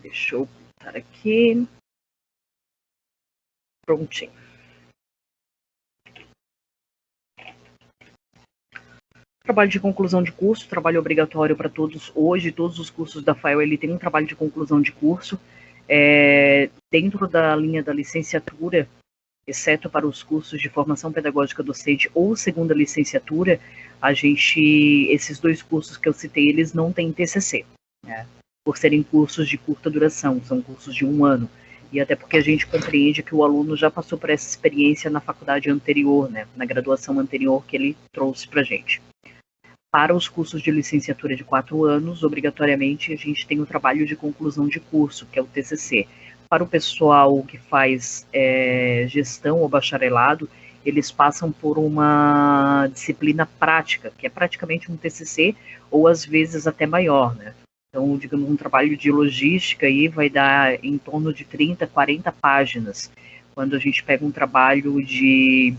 Deixa eu botar aqui. Prontinho. Trabalho de conclusão de curso, trabalho obrigatório para todos. Hoje, todos os cursos da FAEL, ele tem um trabalho de conclusão de curso. Dentro da linha da licenciatura, exceto para os cursos de formação pedagógica docente ou segunda licenciatura, esses dois cursos que eu citei, eles não têm TCC, né? Por serem cursos de curta duração, são cursos de 1 ano. E até porque a gente compreende que o aluno já passou por essa experiência na faculdade anterior, né, na graduação anterior que ele trouxe para a gente. Para os cursos de licenciatura de 4 anos, obrigatoriamente, a gente tem o trabalho de conclusão de curso, que é o TCC. Para o pessoal que faz gestão ou bacharelado, eles passam por uma disciplina prática, que é praticamente um TCC, ou às vezes até maior, né? Então, digamos, um trabalho de logística aí vai dar em torno de 30, 40 páginas. Quando a gente pega um trabalho de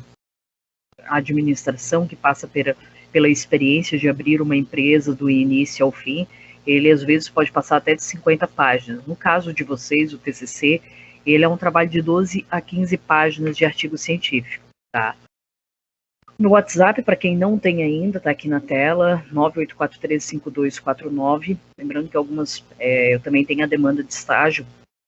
administração que passa pela experiência de abrir uma empresa do início ao fim, ele às vezes pode passar até de 50 páginas. No caso de vocês, o TCC, ele é um trabalho de 12 a 15 páginas de artigo científico, tá? No WhatsApp, para quem não tem ainda, está aqui na tela, 984352249. Lembrando que eu também tenho a demanda de estágio.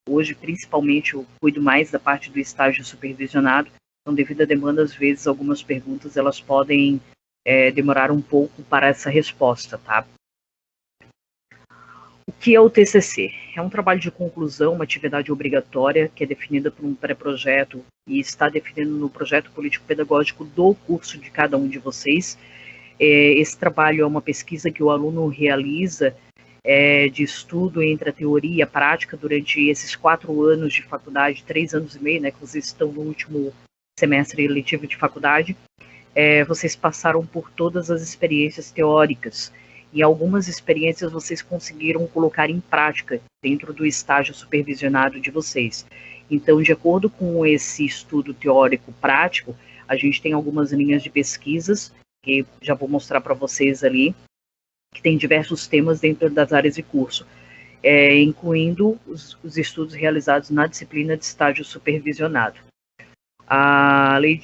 Hoje, principalmente, eu cuido mais da parte do estágio supervisionado. Então, devido à demanda, às vezes, algumas perguntas elas podem demorar um pouco para essa resposta, tá? O que é o TCC? É um trabalho de conclusão, uma atividade obrigatória que é definida por um pré-projeto e está definido no projeto político-pedagógico do curso de cada um de vocês. Esse trabalho é uma pesquisa que o aluno realiza de estudo entre a teoria e a prática durante esses 4 anos de faculdade, 3 anos e meio, né, que vocês estão no último semestre letivo de faculdade. Vocês passaram por todas as experiências teóricas e algumas experiências vocês conseguiram colocar em prática dentro do estágio supervisionado de vocês. Então, de acordo com esse estudo teórico prático, a gente tem algumas linhas de pesquisas, que já vou mostrar para vocês ali, que tem diversos temas dentro das áreas de curso, incluindo os estudos realizados na disciplina de estágio supervisionado. A lei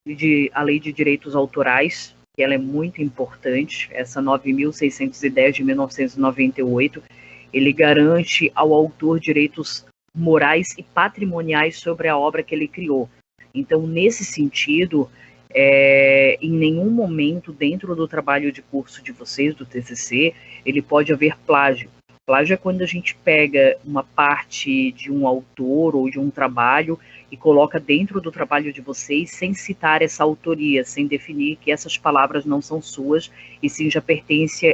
de direitos autorais, que ela é muito importante, essa 9.610 de 1998, ele garante ao autor direitos morais e patrimoniais sobre a obra que ele criou. Então, nesse sentido, em nenhum momento dentro do trabalho de curso de vocês, do TCC, ele pode haver plágio. Plágio é quando a gente pega uma parte de um autor ou de um trabalho e coloca dentro do trabalho de vocês sem citar essa autoria, sem definir que essas palavras não são suas e sim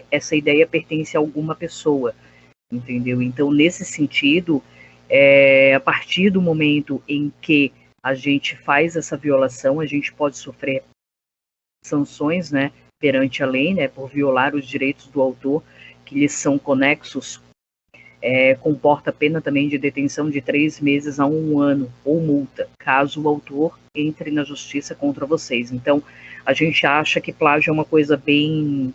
essa ideia pertence a alguma pessoa, entendeu? Então, nesse sentido, a partir do momento em que a gente faz essa violação, a gente pode sofrer sanções, né, perante a lei, né, por violar os direitos do autor, que lhes são conexos. Comporta pena também de detenção de 3 meses a 1 ano, ou multa, caso o autor entre na justiça contra vocês. Então, a gente acha que plágio é uma coisa bem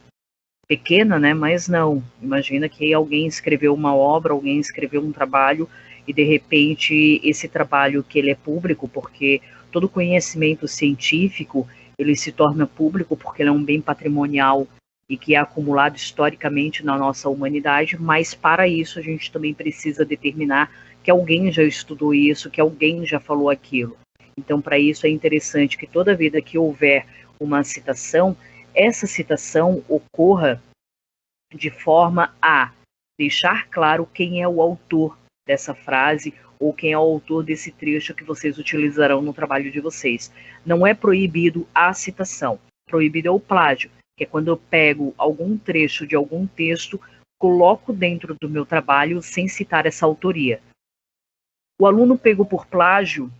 pequena, né? Mas não. Imagina que alguém escreveu uma obra, alguém escreveu um trabalho, e de repente esse trabalho que ele é público, porque todo conhecimento científico, ele se torna público porque ele é um bem patrimonial e que é acumulado historicamente na nossa humanidade, mas para isso a gente também precisa determinar que alguém já estudou isso, que alguém já falou aquilo. Então, para isso é interessante que toda vida que houver uma citação, essa citação ocorra de forma a deixar claro quem é o autor dessa frase ou quem é o autor desse trecho que vocês utilizarão no trabalho de vocês. Não é proibido a citação, proibido é o plágio, que é quando eu pego algum trecho de algum texto, coloco dentro do meu trabalho sem citar essa autoria. O aluno pego por plágio,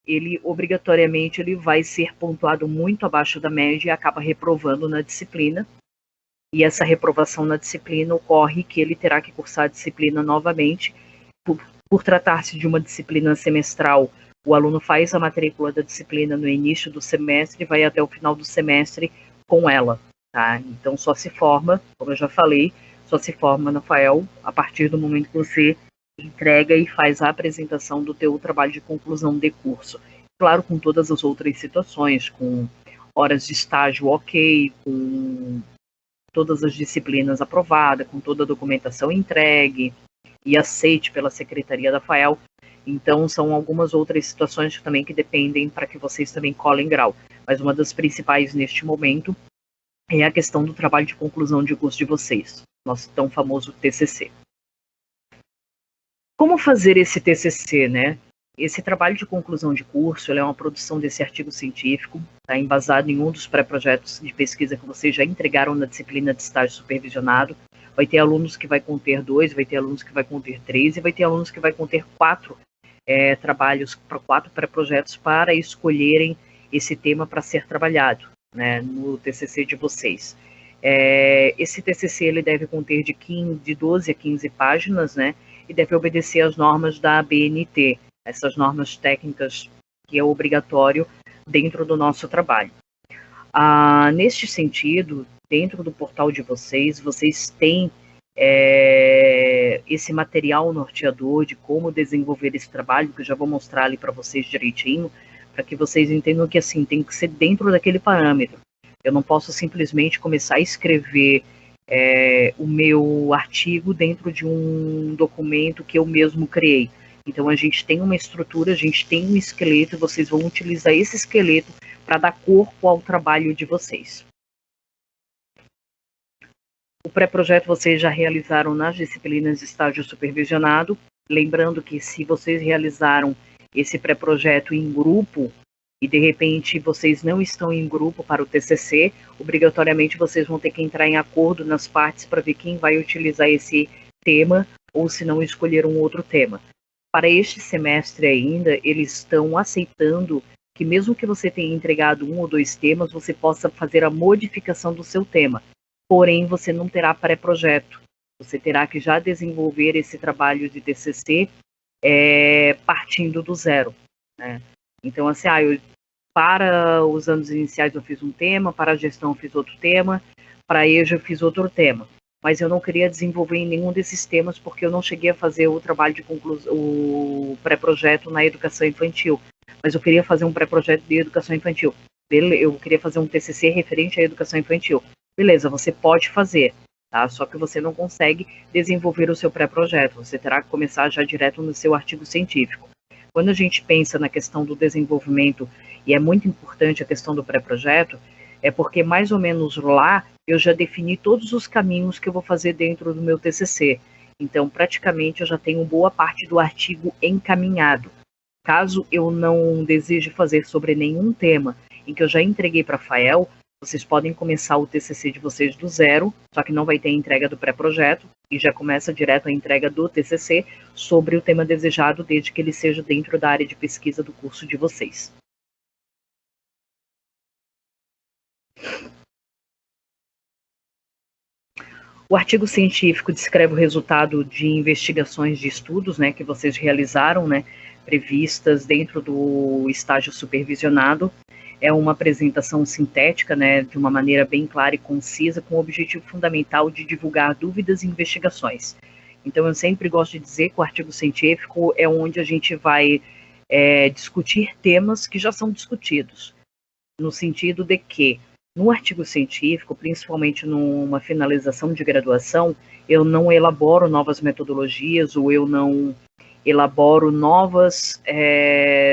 ele obrigatoriamente ele vai ser pontuado muito abaixo da média e acaba reprovando na disciplina. E essa reprovação na disciplina ocorre que ele terá que cursar a disciplina novamente. Por tratar-se de uma disciplina semestral, o aluno faz a matrícula da disciplina no início do semestre e vai até o final do semestre com ela. Tá? Então só se forma, como eu já falei, só se forma na FAEL a partir do momento que você entrega e faz a apresentação do teu trabalho de conclusão de curso. Claro, com todas as outras situações, com horas de estágio ok, com todas as disciplinas aprovadas, com toda a documentação entregue e aceite pela Secretaria da FAEL. Então, são algumas outras situações também que dependem para que vocês também colhem grau. Mas uma das principais neste momento é a questão do trabalho de conclusão de curso de vocês, nosso tão famoso TCC. Como fazer esse TCC, né? Esse trabalho de conclusão de curso é uma produção desse artigo científico, está embasado em um dos pré-projetos de pesquisa que vocês já entregaram na disciplina de estágio supervisionado. Vai ter alunos que vai conter 2, vai ter alunos que vai conter 3 e vai ter alunos que vai conter 4 trabalhos, para 4 pré-projetos para escolherem esse tema para ser trabalhado, né, no TCC de vocês. Esse TCC ele deve conter de 12 a 15 páginas, né, e deve obedecer às normas da ABNT, essas normas técnicas que é obrigatório dentro do nosso trabalho. Neste sentido, dentro do portal de vocês têm esse material norteador de como desenvolver esse trabalho, que eu já vou mostrar ali para vocês direitinho, para que vocês entendam que assim, tem que ser dentro daquele parâmetro. Eu não posso simplesmente começar a escrever o meu artigo dentro de um documento que eu mesmo criei. Então a gente tem uma estrutura, a gente tem um esqueleto, e vocês vão utilizar esse esqueleto para dar corpo ao trabalho de vocês. O pré-projeto vocês já realizaram nas disciplinas de estágio supervisionado. Lembrando que se vocês realizaram esse pré-projeto em grupo e de repente vocês não estão em grupo para o TCC, obrigatoriamente vocês vão ter que entrar em acordo nas partes para ver quem vai utilizar esse tema ou se não escolher um outro tema. Para este semestre ainda, eles estão aceitando que mesmo que você tenha entregado 1 ou 2 temas, você possa fazer a modificação do seu tema. Porém, você não terá pré-projeto. Você terá que já desenvolver esse trabalho de TCC partindo do zero, né? Então, assim, para os anos iniciais eu fiz um tema, para a gestão eu fiz outro tema, para a EJA eu fiz outro tema. Mas eu não queria desenvolver em nenhum desses temas porque eu não cheguei a fazer o trabalho de conclusão, o pré-projeto na educação infantil. Mas eu queria fazer um pré-projeto de educação infantil. Eu queria fazer um TCC referente à educação infantil. Beleza, você pode fazer, tá? Só que você não consegue desenvolver o seu pré-projeto. Você terá que começar já direto no seu artigo científico. Quando a gente pensa na questão do desenvolvimento, e é muito importante a questão do pré-projeto, é porque mais ou menos lá eu já defini todos os caminhos que eu vou fazer dentro do meu TCC. Então, praticamente, eu já tenho boa parte do artigo encaminhado. Caso eu não deseje fazer sobre nenhum tema em que eu já entreguei para a FAEL, vocês podem começar o TCC de vocês do zero, só que não vai ter a entrega do pré-projeto, e já começa direto a entrega do TCC sobre o tema desejado, desde que ele seja dentro da área de pesquisa do curso de vocês. O artigo científico descreve o resultado de investigações de estudos, né, que vocês realizaram, né, previstas dentro do estágio supervisionado. É uma apresentação sintética, né, de uma maneira bem clara e concisa, com o objetivo fundamental de divulgar dúvidas e investigações. Então, eu sempre gosto de dizer que o artigo científico é onde a gente vai discutir temas que já são discutidos, no sentido de que, no artigo científico, principalmente numa finalização de graduação, eu não elaboro novas metodologias ou eu não elaboro novas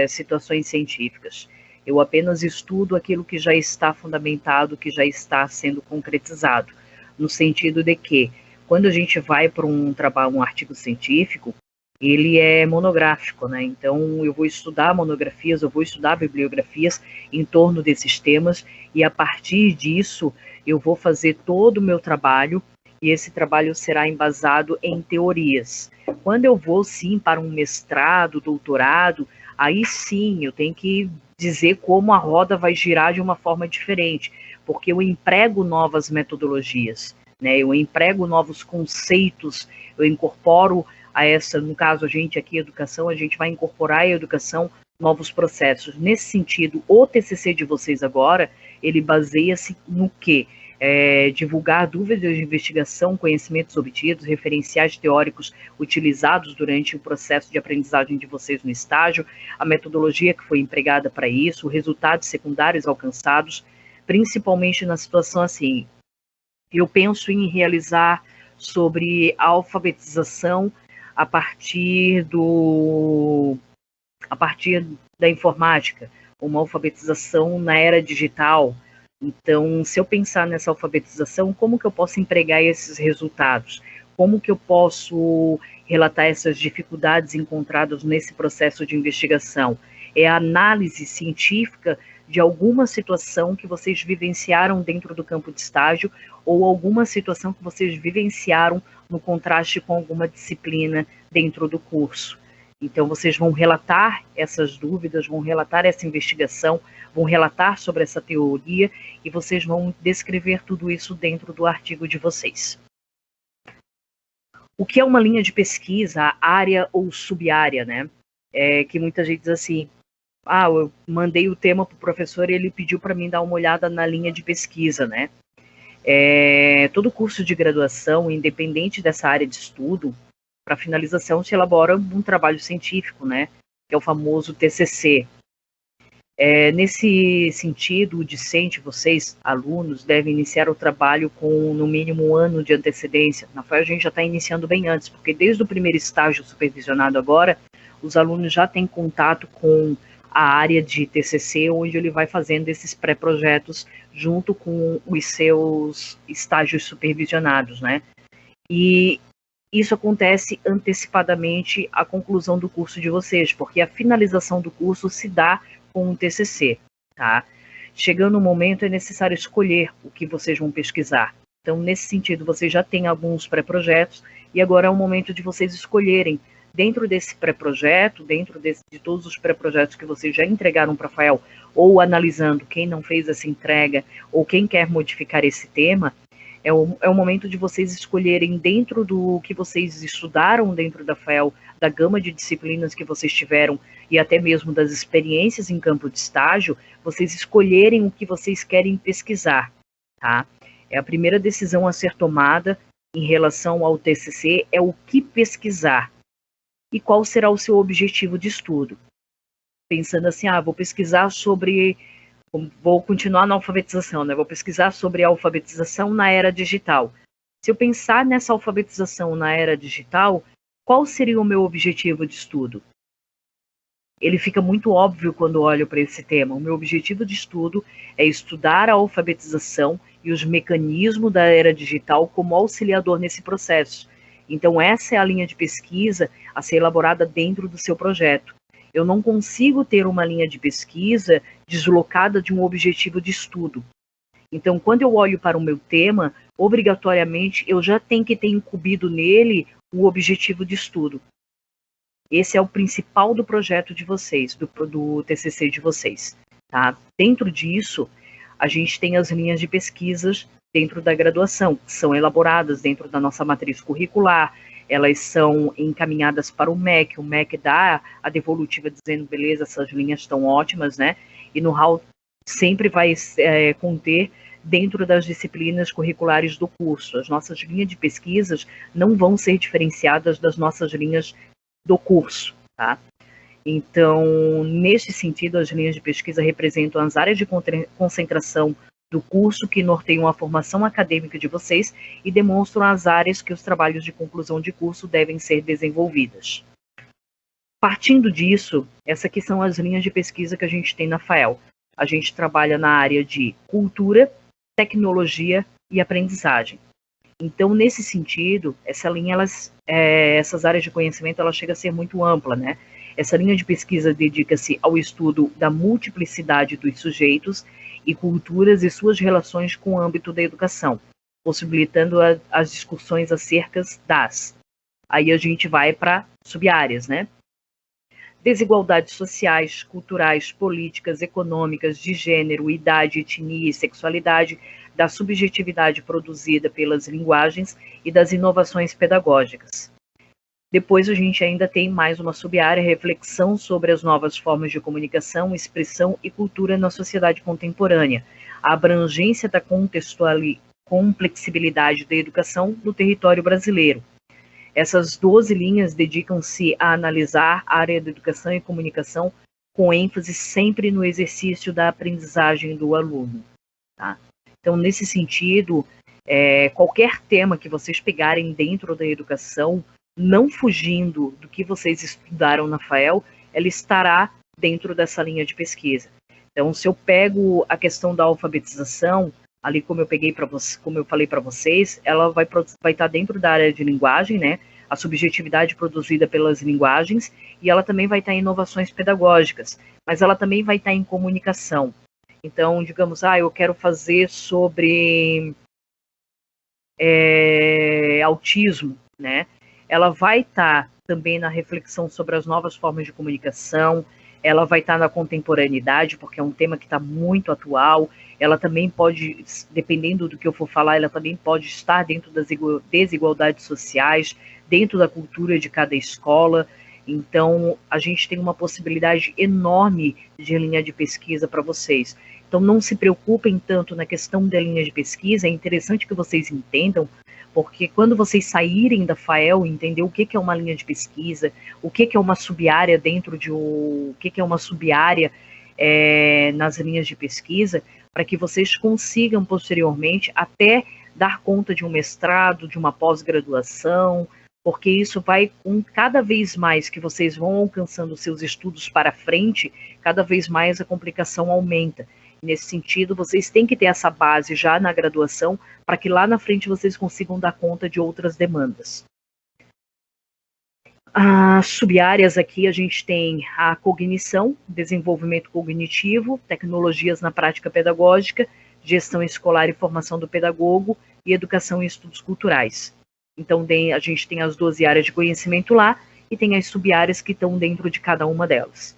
situações científicas. Eu apenas estudo aquilo que já está fundamentado, que já está sendo concretizado, no sentido de que, quando a gente vai para um artigo científico, ele é monográfico, né? Então, eu vou estudar monografias, eu vou estudar bibliografias em torno desses temas, e a partir disso, eu vou fazer todo o meu trabalho, e esse trabalho será embasado em teorias. Quando eu vou, sim, para um mestrado, doutorado, aí sim, eu tenho que dizer como a roda vai girar de uma forma diferente, porque eu emprego novas metodologias, né? Eu emprego novos conceitos, eu incorporo a essa, no caso a gente aqui, educação, a gente vai incorporar a educação, novos processos. Nesse sentido, o TCC de vocês agora, ele baseia-se no quê? divulgar dúvidas de investigação, conhecimentos obtidos, referenciais teóricos utilizados durante o processo de aprendizagem de vocês no estágio, a metodologia que foi empregada para isso, resultados secundários alcançados, principalmente na situação assim, eu penso em realizar sobre a alfabetização a partir da informática, uma alfabetização na era digital. Então, se eu pensar nessa alfabetização, como que eu posso empregar esses resultados? Como que eu posso relatar essas dificuldades encontradas nesse processo de investigação? É a análise científica de alguma situação que vocês vivenciaram dentro do campo de estágio ou alguma situação que vocês vivenciaram no contraste com alguma disciplina dentro do curso. Então, vocês vão relatar essas dúvidas, vão relatar essa investigação, vão relatar sobre essa teoria e vocês vão descrever tudo isso dentro do artigo de vocês. O que é uma linha de pesquisa, área ou subárea, né? Que muita gente diz assim, eu mandei o tema para o professor e ele pediu para mim dar uma olhada na linha de pesquisa, né? Todo curso de graduação, independente dessa área de estudo, para finalização se elabora um trabalho científico, né? Que é o famoso TCC. Nesse sentido, o discente, vocês, alunos, devem iniciar o trabalho com, no mínimo, 1 ano de antecedência. Na FAO, a gente já está iniciando bem antes, porque desde o primeiro estágio supervisionado agora, os alunos já têm contato com a área de TCC, onde ele vai fazendo esses pré-projetos junto com os seus estágios supervisionados, né? E isso acontece antecipadamente à conclusão do curso de vocês, porque a finalização do curso se dá com um TCC, tá? Chegando o momento, é necessário escolher o que vocês vão pesquisar. Então, nesse sentido, vocês já têm alguns pré-projetos e agora é o momento de vocês escolherem dentro desse pré-projeto, de todos os pré-projetos que vocês já entregaram para a FAEL, ou analisando quem não fez essa entrega, ou quem quer modificar esse tema, é o momento de vocês escolherem dentro do que vocês estudaram dentro da FAEL, da gama de disciplinas que vocês tiveram e até mesmo das experiências em campo de estágio, vocês escolherem o que vocês querem pesquisar, tá? A primeira decisão a ser tomada em relação ao TCC é o que pesquisar e qual será o seu objetivo de estudo. Pensando assim, vou pesquisar sobre... Vou continuar na alfabetização, né? Vou pesquisar sobre a alfabetização na era digital. Se eu pensar nessa alfabetização na era digital, qual seria o meu objetivo de estudo? Ele fica muito óbvio quando olho para esse tema. O meu objetivo de estudo é estudar a alfabetização e os mecanismos da era digital como auxiliador nesse processo. Então, essa é a linha de pesquisa a ser elaborada dentro do seu projeto. Eu não consigo ter uma linha de pesquisa deslocada de um objetivo de estudo. Então, quando eu olho para o meu tema, obrigatoriamente eu já tenho que ter incluído nele o objetivo de estudo. Esse é o principal do projeto de vocês, do TCC de vocês. Tá? Dentro disso, a gente tem as linhas de pesquisas dentro da graduação, que são elaboradas dentro da nossa matriz curricular, elas são encaminhadas para o MEC dá a devolutiva dizendo, beleza, essas linhas estão ótimas, né? E no HAL sempre vai conter dentro das disciplinas curriculares do curso. As nossas linhas de pesquisas não vão ser diferenciadas das nossas linhas do curso, tá? Então, nesse sentido, as linhas de pesquisa representam as áreas de concentração do curso que norteiam a formação acadêmica de vocês e demonstram as áreas que os trabalhos de conclusão de curso devem ser desenvolvidas. Partindo disso, essas aqui são as linhas de pesquisa que a gente tem na FAEL. A gente trabalha na área de cultura, tecnologia e aprendizagem. Então, nesse sentido, essa linha, essas áreas de conhecimento, ela chega a ser muito ampla, né? Essa linha de pesquisa dedica-se ao estudo da multiplicidade dos sujeitos e culturas e suas relações com o âmbito da educação, possibilitando as discussões acerca das. Aí a gente vai para subáreas, né? Desigualdades sociais, culturais, políticas, econômicas, de gênero, idade, etnia e sexualidade, da subjetividade produzida pelas linguagens e das inovações pedagógicas. Depois a gente ainda tem mais uma subárea, reflexão sobre as novas formas de comunicação, expressão e cultura na sociedade contemporânea. a abrangência da complexibilidade da educação no território brasileiro. Essas 12 linhas dedicam-se a analisar a área da educação e comunicação com ênfase sempre no exercício da aprendizagem do aluno. Tá? Então, nesse sentido, qualquer tema que vocês pegarem dentro da educação, não fugindo do que vocês estudaram na FAEL, ela estará dentro dessa linha de pesquisa. Então, se eu pego a questão da alfabetização, ali como eu falei para vocês, ela vai estar dentro da área de linguagem, né? A subjetividade produzida pelas linguagens, e ela também vai estar em inovações pedagógicas, mas ela também vai estar em comunicação. Então, digamos, eu quero fazer sobre autismo, né? Ela vai estar também na reflexão sobre as novas formas de comunicação, ela vai estar na contemporaneidade, porque é um tema que está muito atual. Ela também pode, dependendo do que eu for falar, ela também pode estar dentro das desigualdades sociais, dentro da cultura de cada escola. Então, a gente tem uma possibilidade enorme de linha de pesquisa para vocês. Então, não se preocupem tanto na questão da linha de pesquisa, é interessante que vocês entendam, porque quando vocês saírem da FAEL, entender o que é uma linha de pesquisa, o que é uma sub-área dentro de o que é uma sub-área nas linhas de pesquisa, para que vocês consigam posteriormente até dar conta de um mestrado, de uma pós-graduação, porque isso vai, cada vez mais que vocês vão alcançando seus estudos para frente, cada vez mais a complicação aumenta. Nesse sentido, vocês têm que ter essa base já na graduação, para que lá na frente vocês consigam dar conta de outras demandas. As sub-áreas aqui a gente tem a cognição, desenvolvimento cognitivo, tecnologias na prática pedagógica, gestão escolar e formação do pedagogo e educação e estudos culturais. Então a gente tem as 12 áreas de conhecimento lá e tem as sub-áreas que estão dentro de cada uma delas.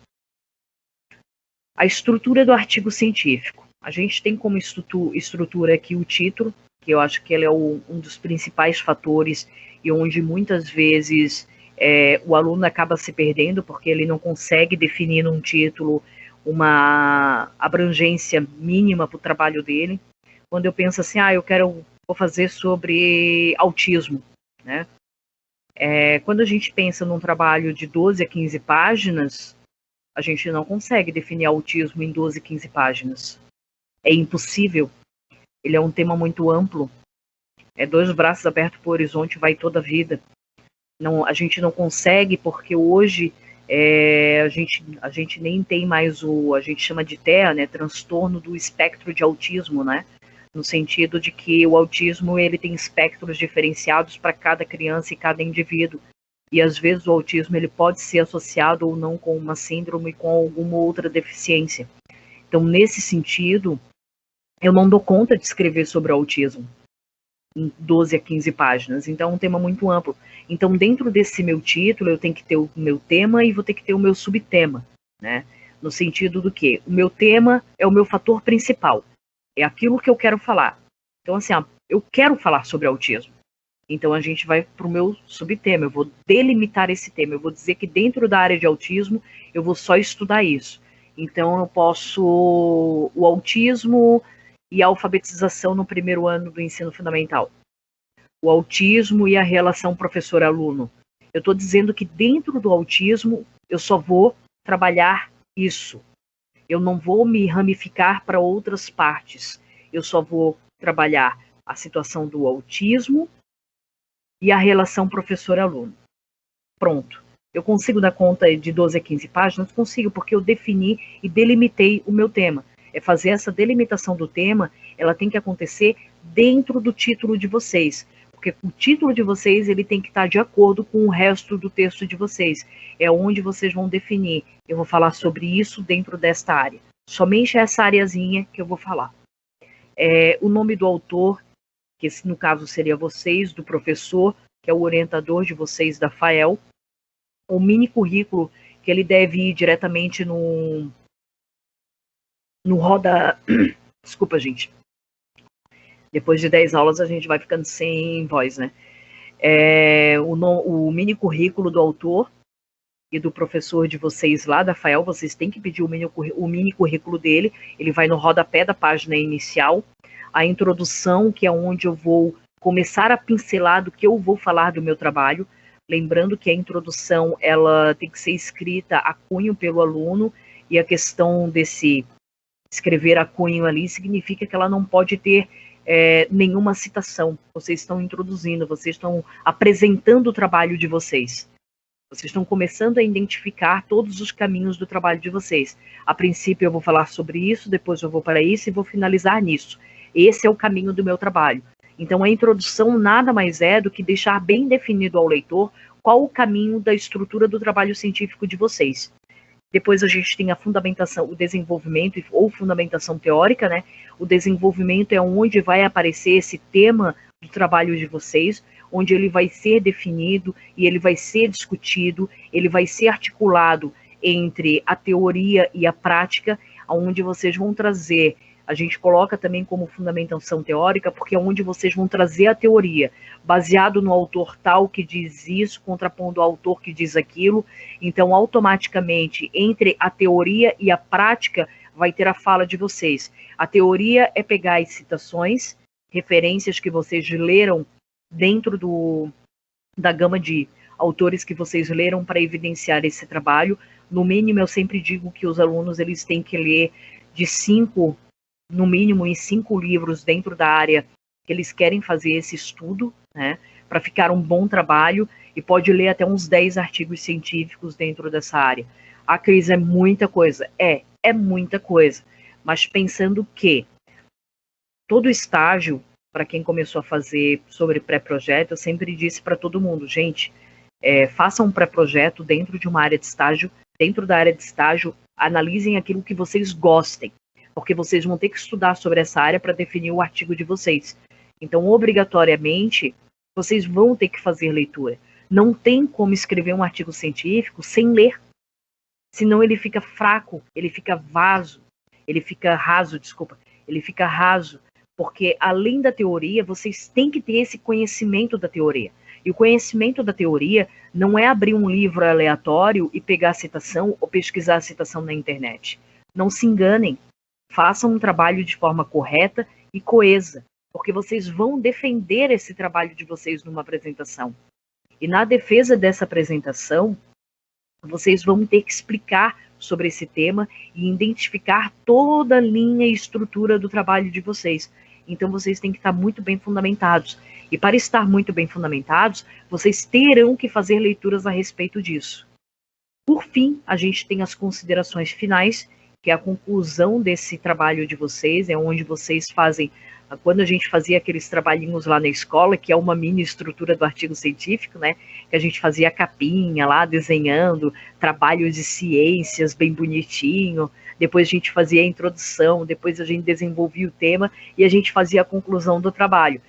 A estrutura do artigo científico. A gente tem como estrutura aqui o título, que eu acho que ele é um dos principais fatores e onde muitas vezes o aluno acaba se perdendo, porque ele não consegue definir num título uma abrangência mínima para o trabalho dele. Quando eu penso assim, vou fazer sobre autismo, né? Quando a gente pensa num trabalho de 12 a 15 páginas, a gente não consegue definir autismo em 12, 15 páginas. É impossível. Ele é um tema muito amplo. 2 braços abertos para o horizonte, vai toda a vida. Não, a gente não consegue, porque hoje a gente nem tem mais a gente chama de TEA, né, transtorno do espectro de autismo, né? No sentido de que o autismo ele tem espectros diferenciados para cada criança e cada indivíduo. E às vezes o autismo ele pode ser associado ou não com uma síndrome, com alguma outra deficiência. Então, nesse sentido, eu não dou conta de escrever sobre o autismo em 12 a 15 páginas. Então, é um tema muito amplo. Então, dentro desse meu título, eu tenho que ter o meu tema e vou ter que ter o meu subtema, né? No sentido do que o meu tema é o meu fator principal. É aquilo que eu quero falar. Então, assim, eu quero falar sobre autismo. Então, a gente vai para o meu subtema. Eu vou delimitar esse tema. Eu vou dizer que dentro da área de autismo, eu vou só estudar isso. Então, eu posso o autismo e a alfabetização no primeiro ano do ensino fundamental. O autismo e a relação professor-aluno. Eu estou dizendo que dentro do autismo, eu só vou trabalhar isso. Eu não vou me ramificar para outras partes. Eu só vou trabalhar a situação do autismo e a relação professor-aluno. Pronto. Eu consigo dar conta de 12 a 15 páginas? Consigo, porque eu defini e delimitei o meu tema. Fazer essa delimitação do tema, ela tem que acontecer dentro do título de vocês. Porque o título de vocês ele tem que estar de acordo com o resto do texto de vocês. É onde vocês vão definir. Eu vou falar sobre isso dentro desta área. Somente essa areazinha que eu vou falar. O nome do autor, que no caso seria vocês, do professor, que é o orientador de vocês da FAEL. O mini currículo, que ele deve ir diretamente no roda... Desculpa, gente. Depois de 10 aulas, a gente vai ficando sem voz, né? O mini currículo do autor, e do professor de vocês lá, da FAEL, vocês têm que pedir o mini currículo dele, ele vai no rodapé da página inicial, a introdução, que é onde eu vou começar a pincelar do que eu vou falar do meu trabalho, lembrando que a introdução ela tem que ser escrita a cunho pelo aluno, e a questão desse escrever a cunho ali significa que ela não pode ter nenhuma citação. Vocês estão introduzindo, vocês estão apresentando o trabalho de vocês. Vocês estão começando a identificar todos os caminhos do trabalho de vocês. A princípio eu vou falar sobre isso, depois eu vou para isso e vou finalizar nisso. Esse é o caminho do meu trabalho. Então a introdução nada mais é do que deixar bem definido ao leitor qual o caminho da estrutura do trabalho científico de vocês. Depois a gente tem a fundamentação, o desenvolvimento ou fundamentação teórica, né? O desenvolvimento é onde vai aparecer esse tema do trabalho de vocês, onde ele vai ser definido e ele vai ser discutido, ele vai ser articulado entre a teoria e a prática, onde vocês vão trazer, a gente coloca também como fundamentação teórica, porque é onde vocês vão trazer a teoria, baseado no autor tal que diz isso, contrapondo ao autor que diz aquilo. Então, automaticamente, entre a teoria e a prática, vai ter a fala de vocês. A teoria é pegar as citações, referências que vocês leram dentro da gama de autores que vocês leram para evidenciar esse trabalho. No mínimo, eu sempre digo que os alunos eles têm que ler de 5, no mínimo em 5 livros dentro da área que eles querem fazer esse estudo, né, para ficar um bom trabalho, e pode ler até uns 10 artigos científicos dentro dessa área. A Cris, é muita coisa? É muita coisa, mas pensando que todo estágio, para quem começou a fazer sobre pré-projeto, eu sempre disse para todo mundo, gente, façam um pré-projeto dentro de uma área de estágio, dentro da área de estágio, analisem aquilo que vocês gostem, porque vocês vão ter que estudar sobre essa área para definir o artigo de vocês. Então, obrigatoriamente, vocês vão ter que fazer leitura. Não tem como escrever um artigo científico sem ler, senão ele fica fraco, ele fica raso, ele fica raso, porque além da teoria, vocês têm que ter esse conhecimento da teoria. E o conhecimento da teoria não é abrir um livro aleatório e pegar a citação ou pesquisar a citação na internet. Não se enganem. Façam um trabalho de forma correta e coesa, porque vocês vão defender esse trabalho de vocês numa apresentação. E na defesa dessa apresentação, vocês vão ter que explicar sobre esse tema e identificar toda a linha e estrutura do trabalho de vocês. Então vocês têm que estar muito bem fundamentados. E para estar muito bem fundamentados, vocês terão que fazer leituras a respeito disso. Por fim, a gente tem as considerações finais, que é a conclusão desse trabalho de vocês, é onde vocês fazem, quando a gente fazia aqueles trabalhinhos lá na escola, que é uma mini estrutura do artigo científico, né, que a gente fazia a capinha lá, desenhando trabalhos de ciências bem bonitinho, depois a gente fazia a introdução, depois a gente desenvolvia o tema e a gente fazia a conclusão do trabalho.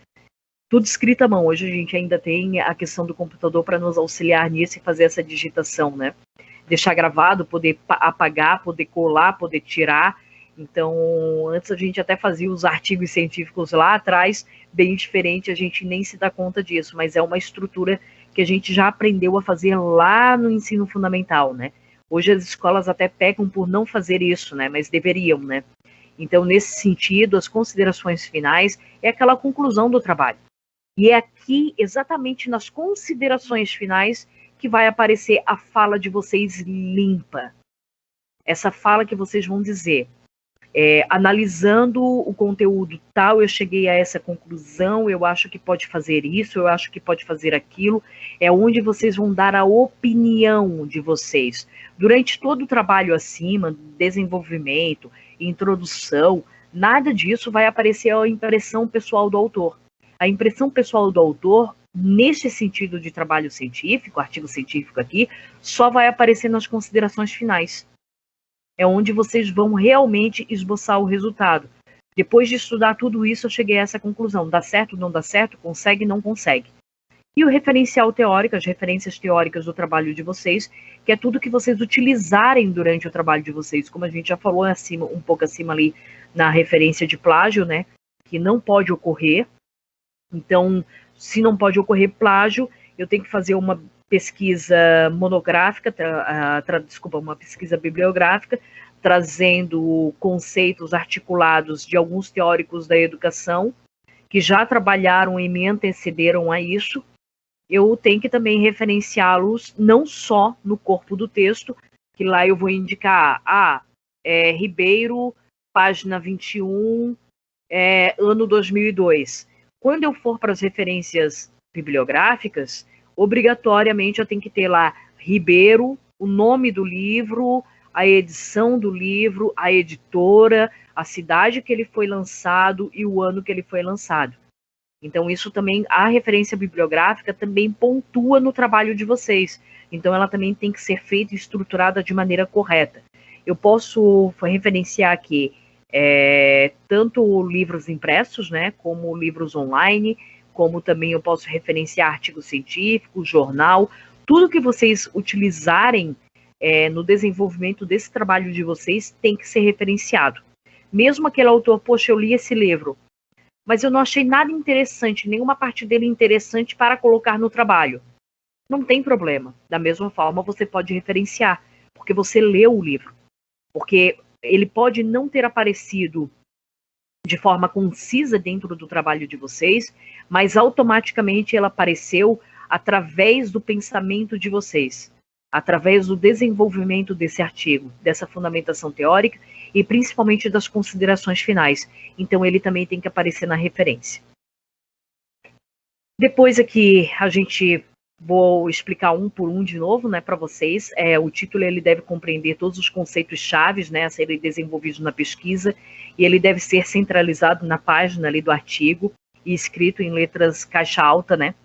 Tudo escrito à mão, hoje a gente ainda tem a questão do computador para nos auxiliar nisso e fazer essa digitação, né? Deixar gravado, poder apagar, poder colar, poder tirar. Então, antes a gente até fazia os artigos científicos lá atrás, bem diferente, a gente nem se dá conta disso, mas é uma estrutura que a gente já aprendeu a fazer lá no ensino fundamental, né? Hoje as escolas até pecam por não fazer isso, né? Mas deveriam, né? Então, nesse sentido, as considerações finais é aquela conclusão do trabalho. E é aqui, exatamente nas considerações finais, que vai aparecer a fala de vocês limpa. Essa fala que vocês vão dizer, analisando o conteúdo tal, eu cheguei a essa conclusão, eu acho que pode fazer isso, eu acho que pode fazer aquilo, é onde vocês vão dar a opinião de vocês. Durante todo o trabalho acima, desenvolvimento, introdução, nada disso vai aparecer a impressão pessoal do autor. A impressão pessoal do autor, nesse sentido de trabalho científico, artigo científico aqui, só vai aparecer nas considerações finais. É onde vocês vão realmente esboçar o resultado. Depois de estudar tudo isso, eu cheguei a essa conclusão. Dá certo, não dá certo, consegue, não consegue. E o referencial teórico, as referências teóricas do trabalho de vocês, que é tudo que vocês utilizarem durante o trabalho de vocês. Como a gente já falou acima, um pouco acima ali na referência de plágio, né? Que não pode ocorrer. Então, se não pode ocorrer plágio, eu tenho que fazer uma pesquisa monográfica, uma pesquisa bibliográfica, trazendo conceitos articulados de alguns teóricos da educação que já trabalharam e me antecederam a isso. Eu tenho que também referenciá-los não só no corpo do texto, que lá eu vou indicar, Ribeiro, página 21, ano 2002. Quando eu for para as referências bibliográficas, obrigatoriamente eu tenho que ter lá Ribeiro, o nome do livro, a edição do livro, a editora, a cidade que ele foi lançado e o ano que ele foi lançado. Então isso também, a referência bibliográfica também pontua no trabalho de vocês. Então ela também tem que ser feita e estruturada de maneira correta. Eu posso referenciar aqui tanto livros impressos, né, como livros online, como também eu posso referenciar artigo científico, jornal, tudo que vocês utilizarem no desenvolvimento desse trabalho de vocês tem que ser referenciado. Mesmo aquele autor, poxa, eu li esse livro, mas eu não achei nada interessante, nenhuma parte dele interessante para colocar no trabalho. Não tem problema. Da mesma forma, você pode referenciar, porque você leu o livro. Porque ele pode não ter aparecido de forma concisa dentro do trabalho de vocês, mas automaticamente ela apareceu através do pensamento de vocês, através do desenvolvimento desse artigo, dessa fundamentação teórica e principalmente das considerações finais. Então ele também tem que aparecer na referência. Depois aqui vou explicar um por um de novo, né, para vocês. O título ele deve compreender todos os conceitos chaves, né, a serem desenvolvidos na pesquisa, e ele deve ser centralizado na página ali do artigo e escrito em letras caixa alta, né,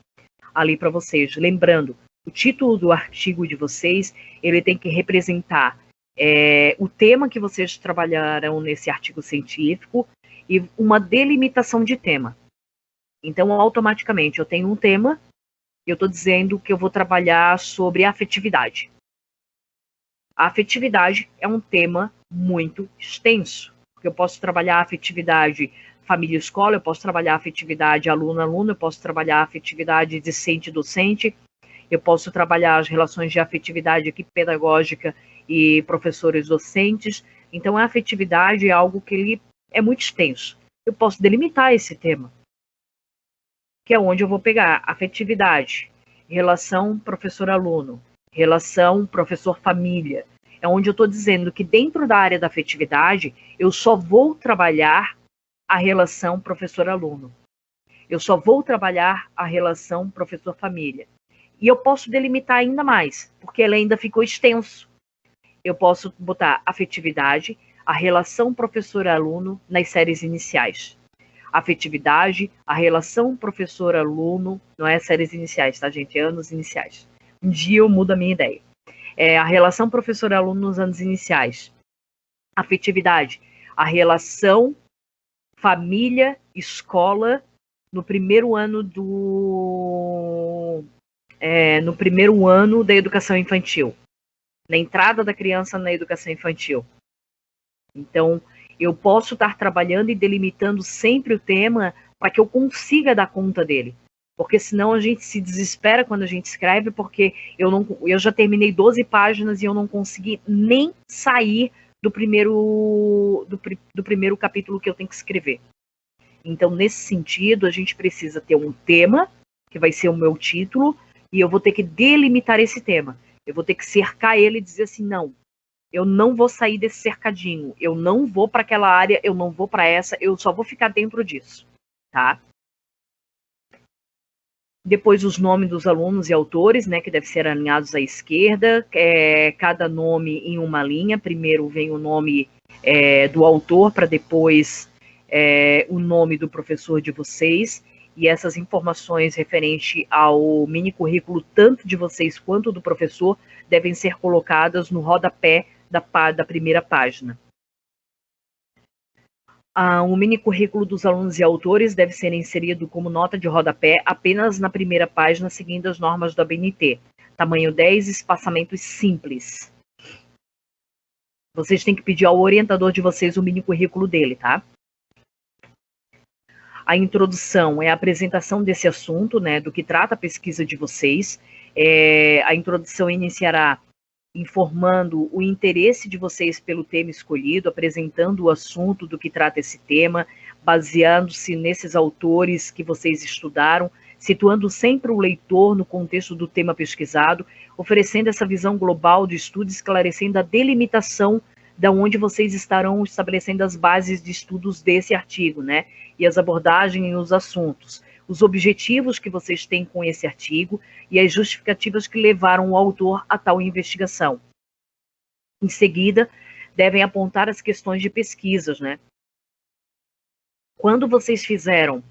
ali para vocês. Lembrando, o título do artigo de vocês, ele tem que representar o tema que vocês trabalharão nesse artigo científico e uma delimitação de tema. Então, automaticamente, eu tenho um tema, eu estou dizendo que eu vou trabalhar sobre a afetividade. A afetividade é um tema muito extenso, porque eu posso trabalhar a afetividade família-escola, eu posso trabalhar a afetividade aluno-aluno, eu posso trabalhar a afetividade discente-docente, eu posso trabalhar as relações de afetividade equipe pedagógica e professores docentes. Então, a afetividade é algo que ele é muito extenso. Eu posso delimitar esse tema, que é onde eu vou pegar afetividade, relação professor-aluno, relação professor-família. É onde eu estou dizendo que dentro da área da afetividade, eu só vou trabalhar a relação professor-aluno. Eu só vou trabalhar a relação professor-família. E eu posso delimitar ainda mais, porque ele ainda ficou extenso. Eu posso botar afetividade, a relação professor-aluno nas séries iniciais. Afetividade, a relação professor-aluno, não é séries iniciais, tá, gente? É anos iniciais. Um dia eu mudo a minha ideia. A relação professor-aluno nos anos iniciais. Afetividade, a relação família-escola no primeiro ano da educação infantil. Na entrada da criança na educação infantil. Então, eu posso estar trabalhando e delimitando sempre o tema para que eu consiga dar conta dele. Porque senão a gente se desespera quando a gente escreve, porque eu já terminei 12 páginas e eu não consegui nem sair do primeiro capítulo que eu tenho que escrever. Então, nesse sentido, a gente precisa ter um tema, que vai ser o meu título, e eu vou ter que delimitar esse tema. Eu vou ter que cercar ele e dizer assim, não, eu não vou sair desse cercadinho, eu não vou para aquela área, eu não vou para essa, eu só vou ficar dentro disso, tá? Depois os nomes dos alunos e autores, né, que devem ser alinhados à esquerda, cada nome em uma linha. Primeiro vem o nome do autor, para depois o nome do professor de vocês, e essas informações referentes ao mini currículo, tanto de vocês quanto do professor, devem ser colocadas no rodapé da primeira página. O mini currículo dos alunos e autores deve ser inserido como nota de rodapé apenas na primeira página, seguindo as normas do ABNT. Tamanho 10, espaçamentos simples. Vocês têm que pedir ao orientador de vocês o mini currículo dele, tá? A introdução é a apresentação desse assunto, né, do que trata a pesquisa de vocês. A introdução iniciará informando o interesse de vocês pelo tema escolhido, apresentando o assunto do que trata esse tema, baseando-se nesses autores que vocês estudaram, situando sempre o leitor no contexto do tema pesquisado, oferecendo essa visão global do estudo, esclarecendo a delimitação da onde vocês estarão estabelecendo as bases de estudos desse artigo, né? E as abordagens e os assuntos, os objetivos que vocês têm com esse artigo e as justificativas que levaram o autor a tal investigação. Em seguida, devem apontar as questões de pesquisas, né? Quando vocês fizeram,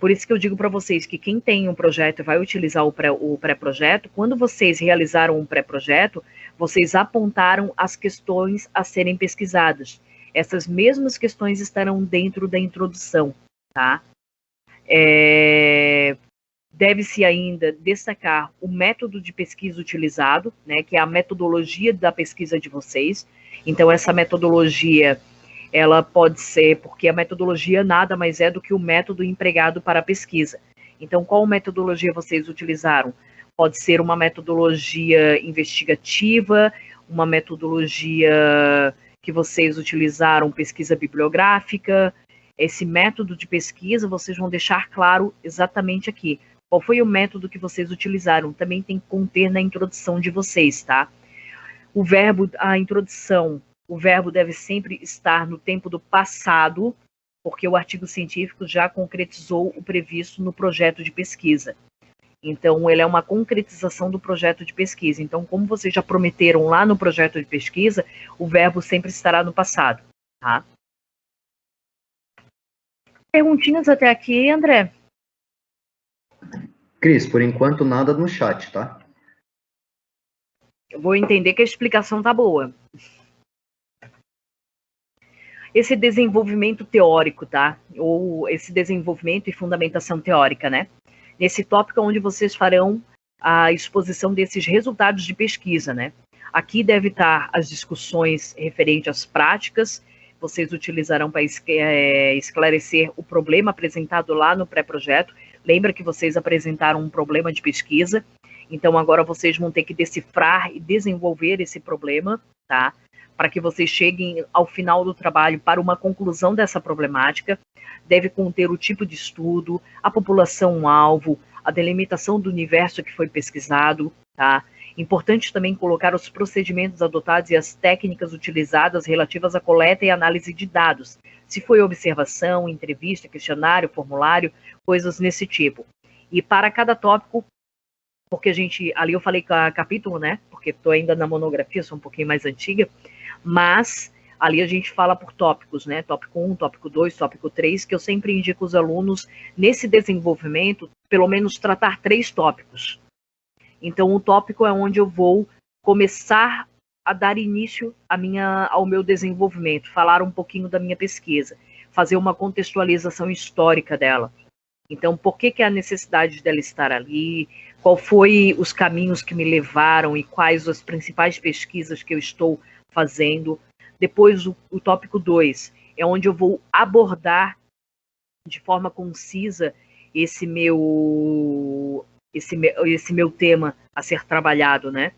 por isso que eu digo para vocês que quem tem um projeto vai utilizar o pré-projeto, quando vocês realizaram um pré-projeto, vocês apontaram as questões a serem pesquisadas. Essas mesmas questões estarão dentro da introdução, tá? Deve-se ainda destacar o método de pesquisa utilizado, né, que é a metodologia da pesquisa de vocês. Então, essa metodologia, ela pode ser, porque a metodologia nada mais é do que o método empregado para a pesquisa. Então, qual metodologia vocês utilizaram? Pode ser uma metodologia investigativa, uma metodologia que vocês utilizaram, pesquisa bibliográfica. Esse método de pesquisa, vocês vão deixar claro exatamente aqui. Qual foi o método que vocês utilizaram? Também tem que conter na introdução de vocês, tá? O verbo, a introdução, o verbo deve sempre estar no tempo do passado, porque o artigo científico já concretizou o previsto no projeto de pesquisa. Então, ele é uma concretização do projeto de pesquisa. Então, como vocês já prometeram lá no projeto de pesquisa, o verbo sempre estará no passado, tá? Perguntinhas até aqui, André? Cris, por enquanto nada no chat, tá? Eu vou entender que a explicação tá boa. Esse desenvolvimento teórico, tá? Ou esse desenvolvimento e fundamentação teórica, né? Nesse tópico onde vocês farão a exposição desses resultados de pesquisa, né? Aqui deve estar as discussões referentes às práticas, vocês utilizarão para esclarecer o problema apresentado lá no pré-projeto. Lembra que vocês apresentaram um problema de pesquisa, então agora vocês vão ter que decifrar e desenvolver esse problema, tá? Para que vocês cheguem ao final do trabalho para uma conclusão dessa problemática. Deve conter o tipo de estudo, a população-alvo, a delimitação do universo que foi pesquisado, tá? Importante também colocar os procedimentos adotados e as técnicas utilizadas relativas à coleta e análise de dados. Se foi observação, entrevista, questionário, formulário, coisas nesse tipo. E para cada tópico, porque ali eu falei capítulo, né? Porque estou ainda na monografia, sou um pouquinho mais antiga, mas ali a gente fala por tópicos, né? Tópico 1, tópico 2, tópico 3, que eu sempre indico os alunos, nesse desenvolvimento, pelo menos tratar 3 tópicos. Então, o tópico é onde eu vou começar a dar início ao meu desenvolvimento, falar um pouquinho da minha pesquisa, fazer uma contextualização histórica dela. Então, por que a necessidade dela estar ali? Qual foi os caminhos que me levaram e quais as principais pesquisas que eu estou fazendo? Depois, o tópico 2 é onde eu vou abordar de forma concisa esse meu tema a ser trabalhado, né?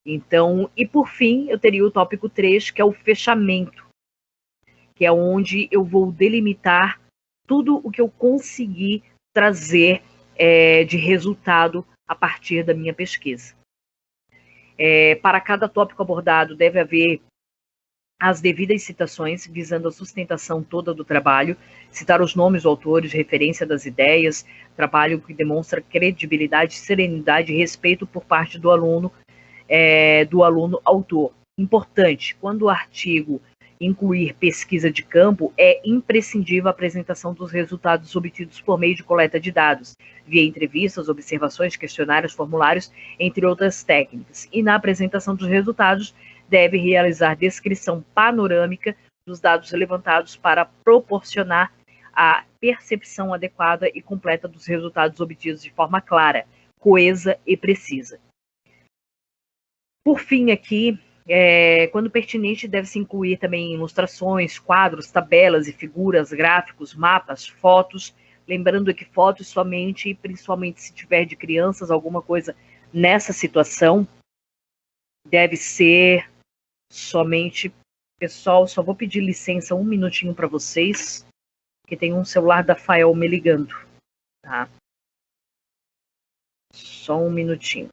Então, e por fim, eu teria o tópico 3, que é o fechamento, que é onde eu vou delimitar tudo o que eu consegui trazer de resultado a partir da minha pesquisa. Para cada tópico abordado, deve haver as devidas citações, visando a sustentação toda do trabalho, citar os nomes dos autores, referência das ideias, trabalho que demonstra credibilidade, serenidade e respeito por parte do aluno autor. Importante, quando o artigo incluir pesquisa de campo, é imprescindível a apresentação dos resultados obtidos por meio de coleta de dados, via entrevistas, observações, questionários, formulários, entre outras técnicas. E na apresentação dos resultados, deve realizar descrição panorâmica dos dados levantados para proporcionar a percepção adequada e completa dos resultados obtidos de forma clara, coesa e precisa. Por fim, aqui, Quando pertinente, deve-se incluir também ilustrações, quadros, tabelas e figuras, gráficos, mapas, fotos. Lembrando que fotos somente, principalmente se tiver de crianças, alguma coisa nessa situação, deve ser somente... Pessoal, só vou pedir licença um minutinho para vocês, que tem um celular da Fael me ligando, tá? Só um minutinho.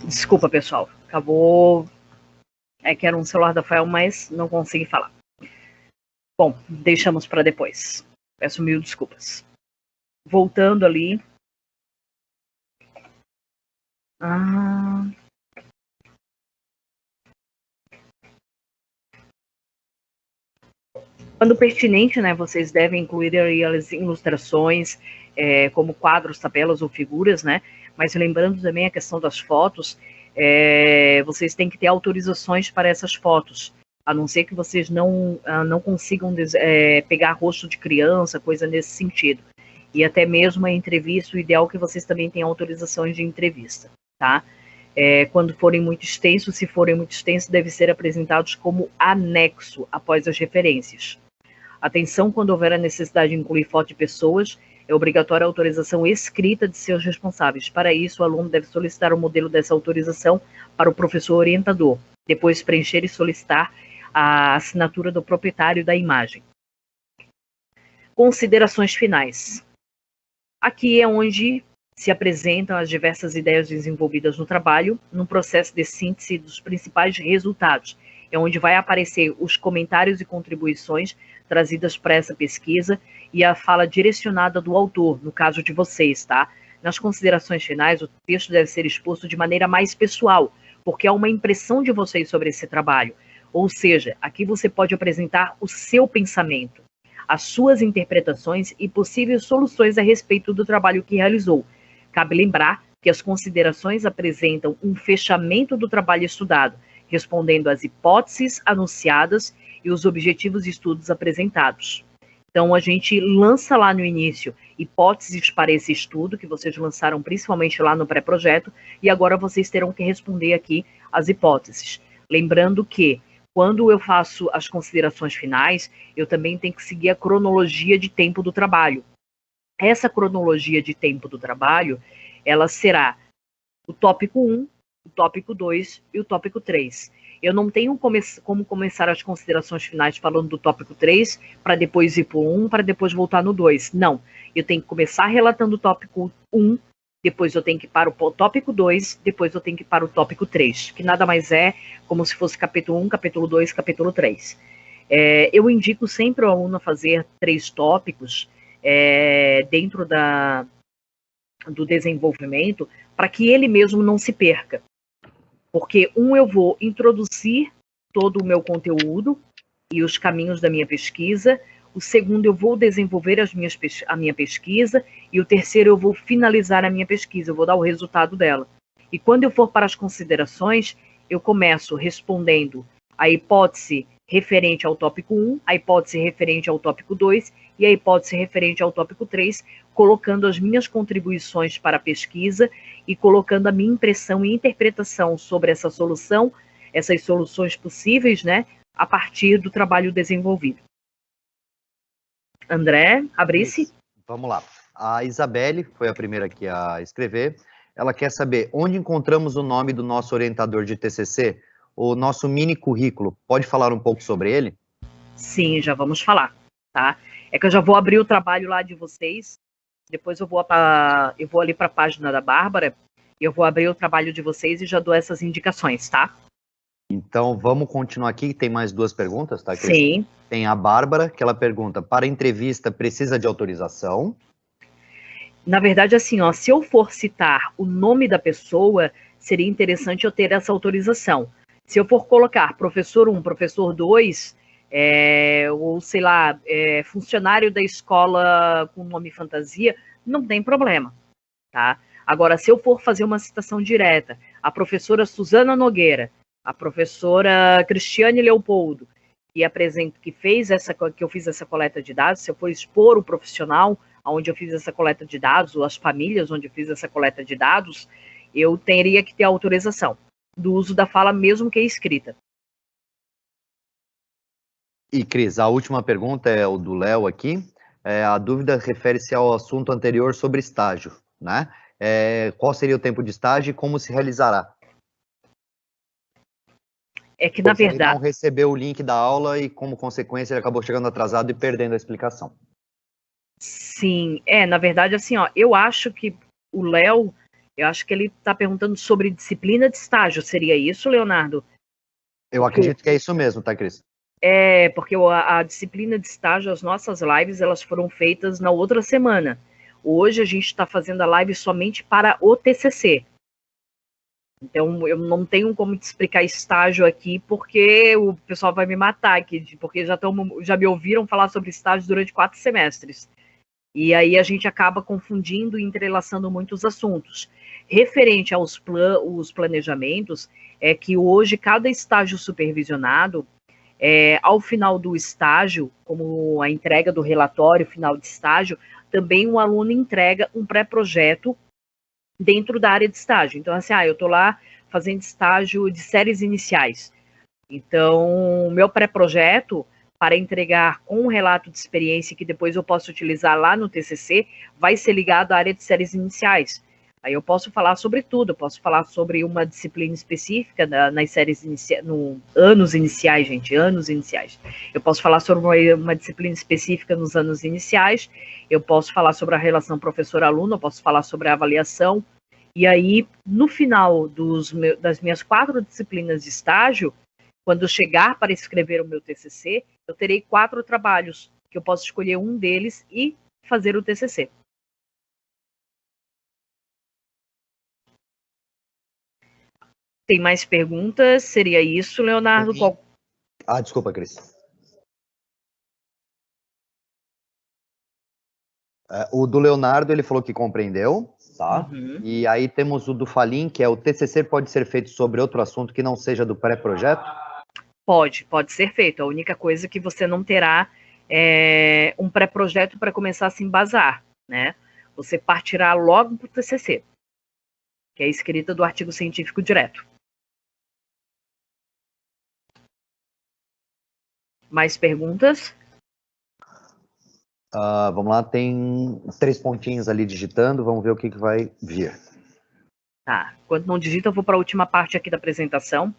Desculpa, pessoal. Acabou... que era um celular da Fael, mas não consegui falar. Bom, deixamos para depois. Peço mil desculpas. Voltando ali. Quando pertinente, né, vocês devem incluir aí as ilustrações, como quadros, tabelas ou figuras, né? Mas lembrando também a questão das fotos, vocês têm que ter autorizações para essas fotos, a não ser que vocês não consigam pegar rosto de criança, coisa nesse sentido. E até mesmo a entrevista, o ideal é que vocês também tenham autorizações de entrevista, tá? Quando forem muito extensos, se forem muito extensos, devem ser apresentados como anexo após as referências. Atenção, quando houver a necessidade de incluir foto de pessoas, é obrigatória a autorização escrita de seus responsáveis. Para isso, o aluno deve solicitar o modelo dessa autorização para o professor orientador, depois preencher e solicitar a assinatura do proprietário da imagem. Considerações finais. Aqui é onde se apresentam as diversas ideias desenvolvidas no trabalho, num processo de síntese dos principais resultados. É onde vai aparecer os comentários e contribuições trazidas para essa pesquisa e a fala direcionada do autor, no caso de vocês, tá? Nas considerações finais, o texto deve ser exposto de maneira mais pessoal, porque é uma impressão de vocês sobre esse trabalho. Ou seja, aqui você pode apresentar o seu pensamento, as suas interpretações e possíveis soluções a respeito do trabalho que realizou. Cabe lembrar que as considerações apresentam um fechamento do trabalho estudado, respondendo às hipóteses anunciadas e os objetivos de estudos apresentados. Então, a gente lança lá no início hipóteses para esse estudo, que vocês lançaram principalmente lá no pré-projeto, e agora vocês terão que responder aqui as hipóteses. Lembrando que, quando eu faço as considerações finais, eu também tenho que seguir a cronologia de tempo do trabalho. Essa cronologia de tempo do trabalho, ela será o tópico 1, o tópico 2 e o tópico 3. Eu não tenho como começar as considerações finais falando do tópico 3, para depois ir para o 1, para depois voltar no 2. Não, eu tenho que começar relatando o tópico 1, depois eu tenho que ir para o tópico 2, depois eu tenho que ir para o tópico 3, que nada mais é como se fosse capítulo 1, capítulo 2, capítulo 3. Eu indico sempre o aluno a fazer 3 tópicos dentro do desenvolvimento, para que ele mesmo não se perca. Porque eu vou introduzir todo o meu conteúdo e os caminhos da minha pesquisa. O segundo, eu vou desenvolver a minha pesquisa. E o terceiro, eu vou finalizar a minha pesquisa, eu vou dar o resultado dela. E quando eu for para as considerações, eu começo respondendo a hipótese referente ao tópico 1, a hipótese referente ao tópico 2 e a hipótese referente ao tópico 3, colocando as minhas contribuições para a pesquisa e colocando a minha impressão e interpretação sobre essa solução, essas soluções possíveis, né, a partir do trabalho desenvolvido. André, abre-se. Vamos lá. A Isabelle foi a primeira aqui a escrever. Ela quer saber onde encontramos o nome do nosso orientador de TCC, o nosso mini currículo. Pode falar um pouco sobre ele? Sim, já vamos falar, tá? É que eu já vou abrir o trabalho lá de vocês, depois eu vou ali para a página da Bárbara, eu vou abrir o trabalho de vocês e já dou essas indicações, tá? Então, vamos continuar aqui, tem mais duas perguntas, tá, Cris? Sim. Tem a Bárbara, que ela pergunta, para entrevista precisa de autorização? Na verdade, assim, ó, se eu for citar o nome da pessoa, seria interessante eu ter essa autorização. Se eu for colocar professor 1, professor 2, ou sei lá, funcionário da escola com nome fantasia, não tem problema, tá? Agora, se eu for fazer uma citação direta, a professora Suzana Nogueira, a professora Cristiane Leopoldo, que apresento que eu fiz essa coleta de dados, se eu for expor o profissional onde eu fiz essa coleta de dados, ou as famílias onde eu fiz essa coleta de dados, eu teria que ter autorização do uso da fala, mesmo que escrita. E, Cris, a última pergunta é o do Léo aqui. A dúvida refere-se ao assunto anterior sobre estágio, né? Qual seria o tempo de estágio e como se realizará? É que, na verdade... Ele não recebeu o link da aula e, como consequência, ele acabou chegando atrasado e perdendo a explicação. Sim, na verdade, assim, ó, eu acho que o Léo, eu acho que ele está perguntando sobre disciplina de estágio, seria isso, Leonardo? Eu acredito que é isso mesmo, tá, Cris? Porque a disciplina de estágio, as nossas lives, elas foram feitas na outra semana. Hoje a gente está fazendo a live somente para o TCC. Então, eu não tenho como te explicar estágio aqui, porque o pessoal vai me matar aqui, porque já me ouviram falar sobre estágio durante 4 semestres. E aí a gente acaba confundindo e entrelaçando muitos assuntos. Referente aos planejamentos, é que hoje cada estágio supervisionado, ao final do estágio, como a entrega do relatório final de estágio, também o aluno entrega um pré-projeto dentro da área de estágio. Então, assim, eu estou lá fazendo estágio de séries iniciais. Então, o meu pré-projeto, para entregar com um relato de experiência que depois eu posso utilizar lá no TCC, vai ser ligado à área de séries iniciais. Aí eu posso falar sobre tudo, eu posso falar sobre uma disciplina específica nas séries iniciais, anos iniciais, gente, anos iniciais. Eu posso falar sobre uma disciplina específica nos anos iniciais, eu posso falar sobre a relação professor-aluno, eu posso falar sobre a avaliação, e aí, no final das minhas 4 disciplinas de estágio, quando eu chegar para escrever o meu TCC, eu terei 4 trabalhos, que eu posso escolher um deles e fazer o TCC. Tem mais perguntas? Seria isso, Leonardo? Desculpa, Cris. O do Leonardo, ele falou que compreendeu, tá? Uhum. E aí temos o do Falim, que é o TCC pode ser feito sobre outro assunto que não seja do pré-projeto? Pode ser feito. A única coisa é que você não terá um pré-projeto para começar a se embasar, né? Você partirá logo para o TCC, que é a escrita do artigo científico direto. Mais perguntas? Vamos lá, tem 3 pontinhos ali digitando, vamos ver o que vai vir. Tá, enquanto não digita, eu vou para a última parte aqui da apresentação,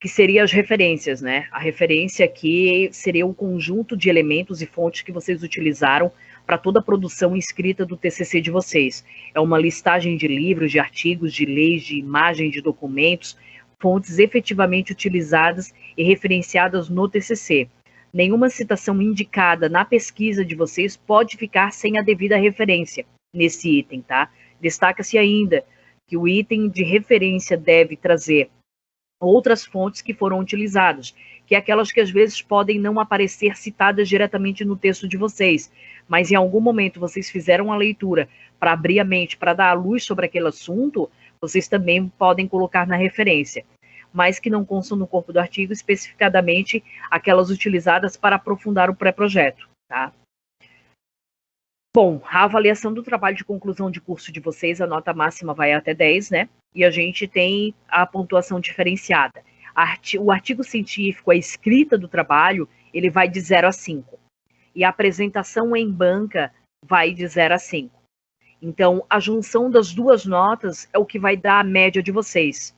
que seria as referências, né? A referência aqui seria um conjunto de elementos e fontes que vocês utilizaram para toda a produção escrita do TCC de vocês. É uma listagem de livros, de artigos, de leis, de imagens, de documentos, fontes efetivamente utilizadas e referenciadas no TCC. Nenhuma citação indicada na pesquisa de vocês pode ficar sem a devida referência nesse item, tá? Destaca-se ainda que o item de referência deve trazer outras fontes que foram utilizadas, que é aquelas que às vezes podem não aparecer citadas diretamente no texto de vocês, mas em algum momento vocês fizeram a leitura para abrir a mente, para dar a luz sobre aquele assunto, vocês também podem colocar na referência, mas que não constam no corpo do artigo especificadamente aquelas utilizadas para aprofundar o pré-projeto, tá? Bom, a avaliação do trabalho de conclusão de curso de vocês, a nota máxima vai até 10, né? E a gente tem a pontuação diferenciada. O artigo científico, a escrita do trabalho, ele vai de 0 a 5. E a apresentação em banca vai de 0 a 5. Então, a junção das duas notas é o que vai dar a média de vocês.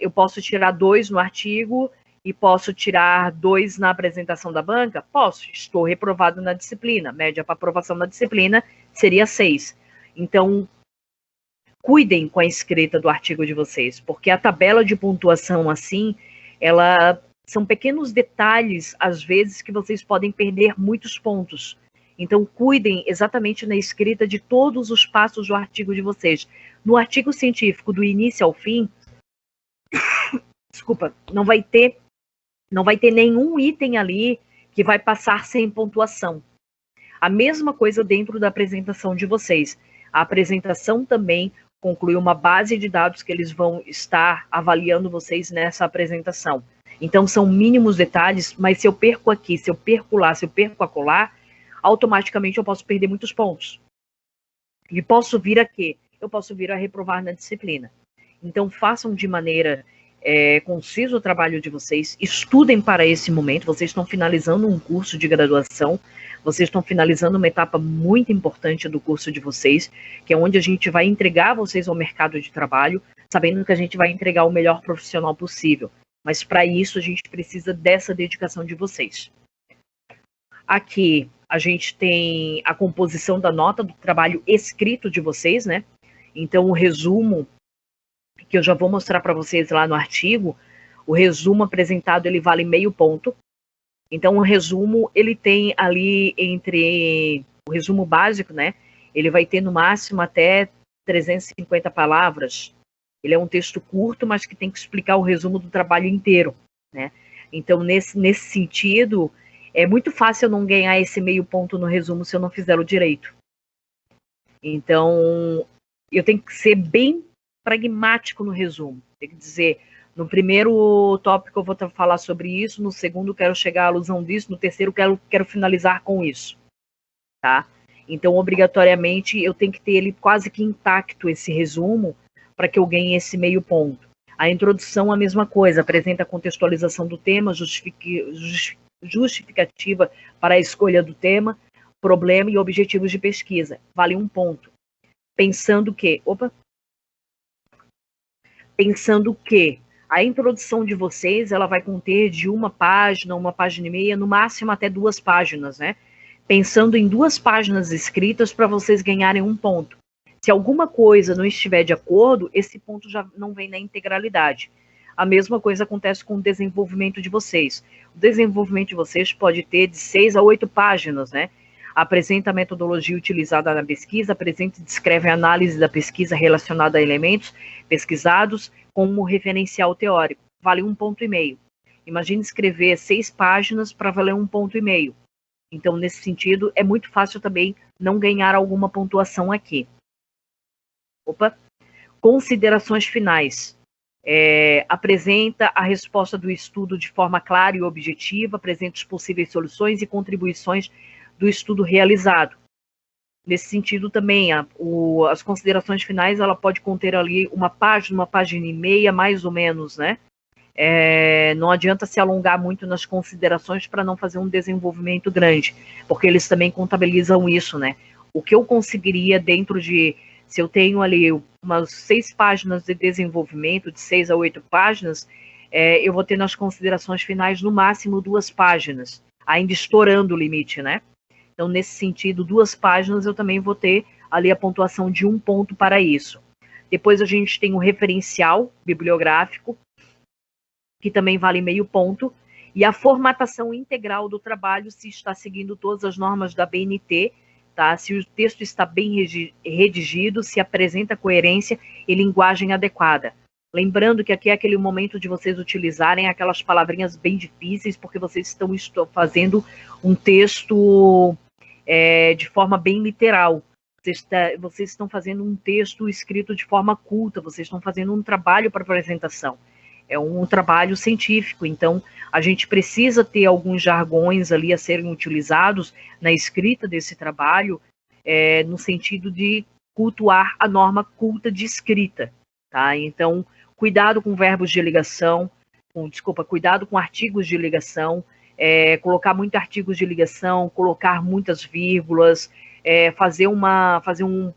Eu posso tirar 2 no artigo e posso tirar 2 na apresentação da banca? Posso, estou reprovado na disciplina. Média para aprovação na disciplina seria 6. Então, cuidem com a escrita do artigo de vocês, porque a tabela de pontuação assim, ela são pequenos detalhes, às vezes, que vocês podem perder muitos pontos. Então, cuidem exatamente na escrita de todos os passos do artigo de vocês. No artigo científico, do início ao fim, desculpa, não vai ter nenhum item ali que vai passar sem pontuação. A mesma coisa dentro da apresentação de vocês. A apresentação também conclui uma base de dados que eles vão estar avaliando vocês nessa apresentação. Então, são mínimos detalhes, mas se eu perco aqui, se eu perco lá, se eu perco acolá, automaticamente eu posso perder muitos pontos. E posso vir a quê? Eu posso vir a reprovar na disciplina. Então, façam de maneira concisa o trabalho de vocês, estudem para esse momento, vocês estão finalizando um curso de graduação, vocês estão finalizando uma etapa muito importante do curso de vocês, que é onde a gente vai entregar vocês ao mercado de trabalho, sabendo que a gente vai entregar o melhor profissional possível. Mas para isso a gente precisa dessa dedicação de vocês. Aqui a gente tem a composição da nota do trabalho escrito de vocês, né? Então o resumo, que eu já vou mostrar para vocês lá no artigo, o resumo apresentado ele vale meio ponto. Então o resumo ele tem ali o resumo básico, né? Ele vai ter no máximo até 350 palavras. Ele é um texto curto, mas que tem que explicar o resumo do trabalho inteiro, né? Então, nesse sentido, é muito fácil eu não ganhar esse meio ponto no resumo se eu não fizer o direito. Então, eu tenho que ser bem pragmático no resumo. Tem que dizer, no primeiro tópico eu vou falar sobre isso, no segundo quero chegar à alusão disso, no terceiro quero finalizar com isso, tá? Então, obrigatoriamente, eu tenho que ter ele quase que intacto, esse resumo, para que eu ganhe esse meio ponto. A introdução, a mesma coisa, apresenta a contextualização do tema, justificativa para a escolha do tema, problema e objetivos de pesquisa. Vale um ponto. Pensando que a introdução de vocês, ela vai conter de uma página e meia, no máximo até 2 páginas, né? Pensando em 2 páginas escritas para vocês ganharem um ponto. Se alguma coisa não estiver de acordo, esse ponto já não vem na integralidade. A mesma coisa acontece com o desenvolvimento de vocês. O desenvolvimento de vocês pode ter de 6 a 8 páginas, né? Apresenta a metodologia utilizada na pesquisa, apresenta e descreve a análise da pesquisa relacionada a elementos pesquisados como referencial teórico. Vale 1,5 ponto. Imagine escrever 6 páginas para valer 1,5 ponto. Então, nesse sentido, é muito fácil também não ganhar alguma pontuação aqui. Considerações finais. Apresenta a resposta do estudo de forma clara e objetiva, apresenta as possíveis soluções e contribuições do estudo realizado. Nesse sentido também, as considerações finais, ela pode conter ali uma página e meia, mais ou menos, né? Não adianta se alongar muito nas considerações para não fazer um desenvolvimento grande, porque eles também contabilizam isso, né? O que eu conseguiria dentro de, se eu tenho ali umas 6 páginas de desenvolvimento, de 6 a 8 páginas, eu vou ter nas considerações finais no máximo 2 páginas, ainda estourando o limite, né? Então, nesse sentido, 2 páginas eu também vou ter ali a pontuação de 1 ponto para isso. Depois a gente tem o referencial bibliográfico, que também vale meio ponto, e a formatação integral do trabalho, se está seguindo todas as normas da BNT, tá? Se o texto está bem redigido, se apresenta coerência e linguagem adequada. Lembrando que aqui é aquele momento de vocês utilizarem aquelas palavrinhas bem difíceis, porque vocês estão fazendo um texto de forma bem literal. Vocês estão fazendo um texto escrito de forma culta, vocês estão fazendo um trabalho para apresentação. É um trabalho científico, então a gente precisa ter alguns jargões ali a serem utilizados na escrita desse trabalho, no sentido de cultuar a norma culta de escrita, tá? Então, cuidado com verbos de ligação, cuidado com artigos de ligação, colocar muitos artigos de ligação, colocar muitas vírgulas, fazer um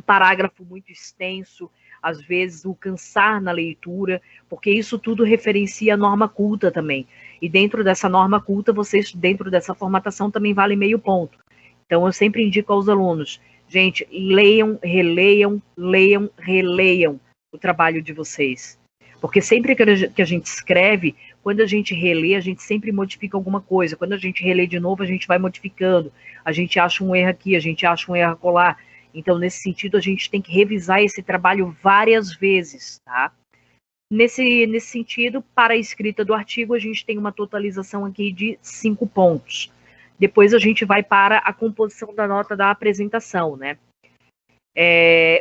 parágrafo muito extenso, às vezes o cansar na leitura, porque isso tudo referencia a norma culta também. E dentro dessa norma culta, dentro dessa formatação, também vale meio ponto. Então, eu sempre indico aos alunos, Gente, leiam, releiam o trabalho de vocês. Porque sempre que a gente escreve, quando a gente relê, a gente sempre modifica alguma coisa. Quando a gente relê de novo, a gente vai modificando. A gente acha um erro aqui, a gente acha um erro acolá. Então, nesse sentido, a gente tem que revisar esse trabalho várias vezes, tá? Nesse sentido, para a escrita do artigo, a gente tem uma totalização aqui de 5 pontos. Depois a gente vai para a composição da nota da apresentação, né?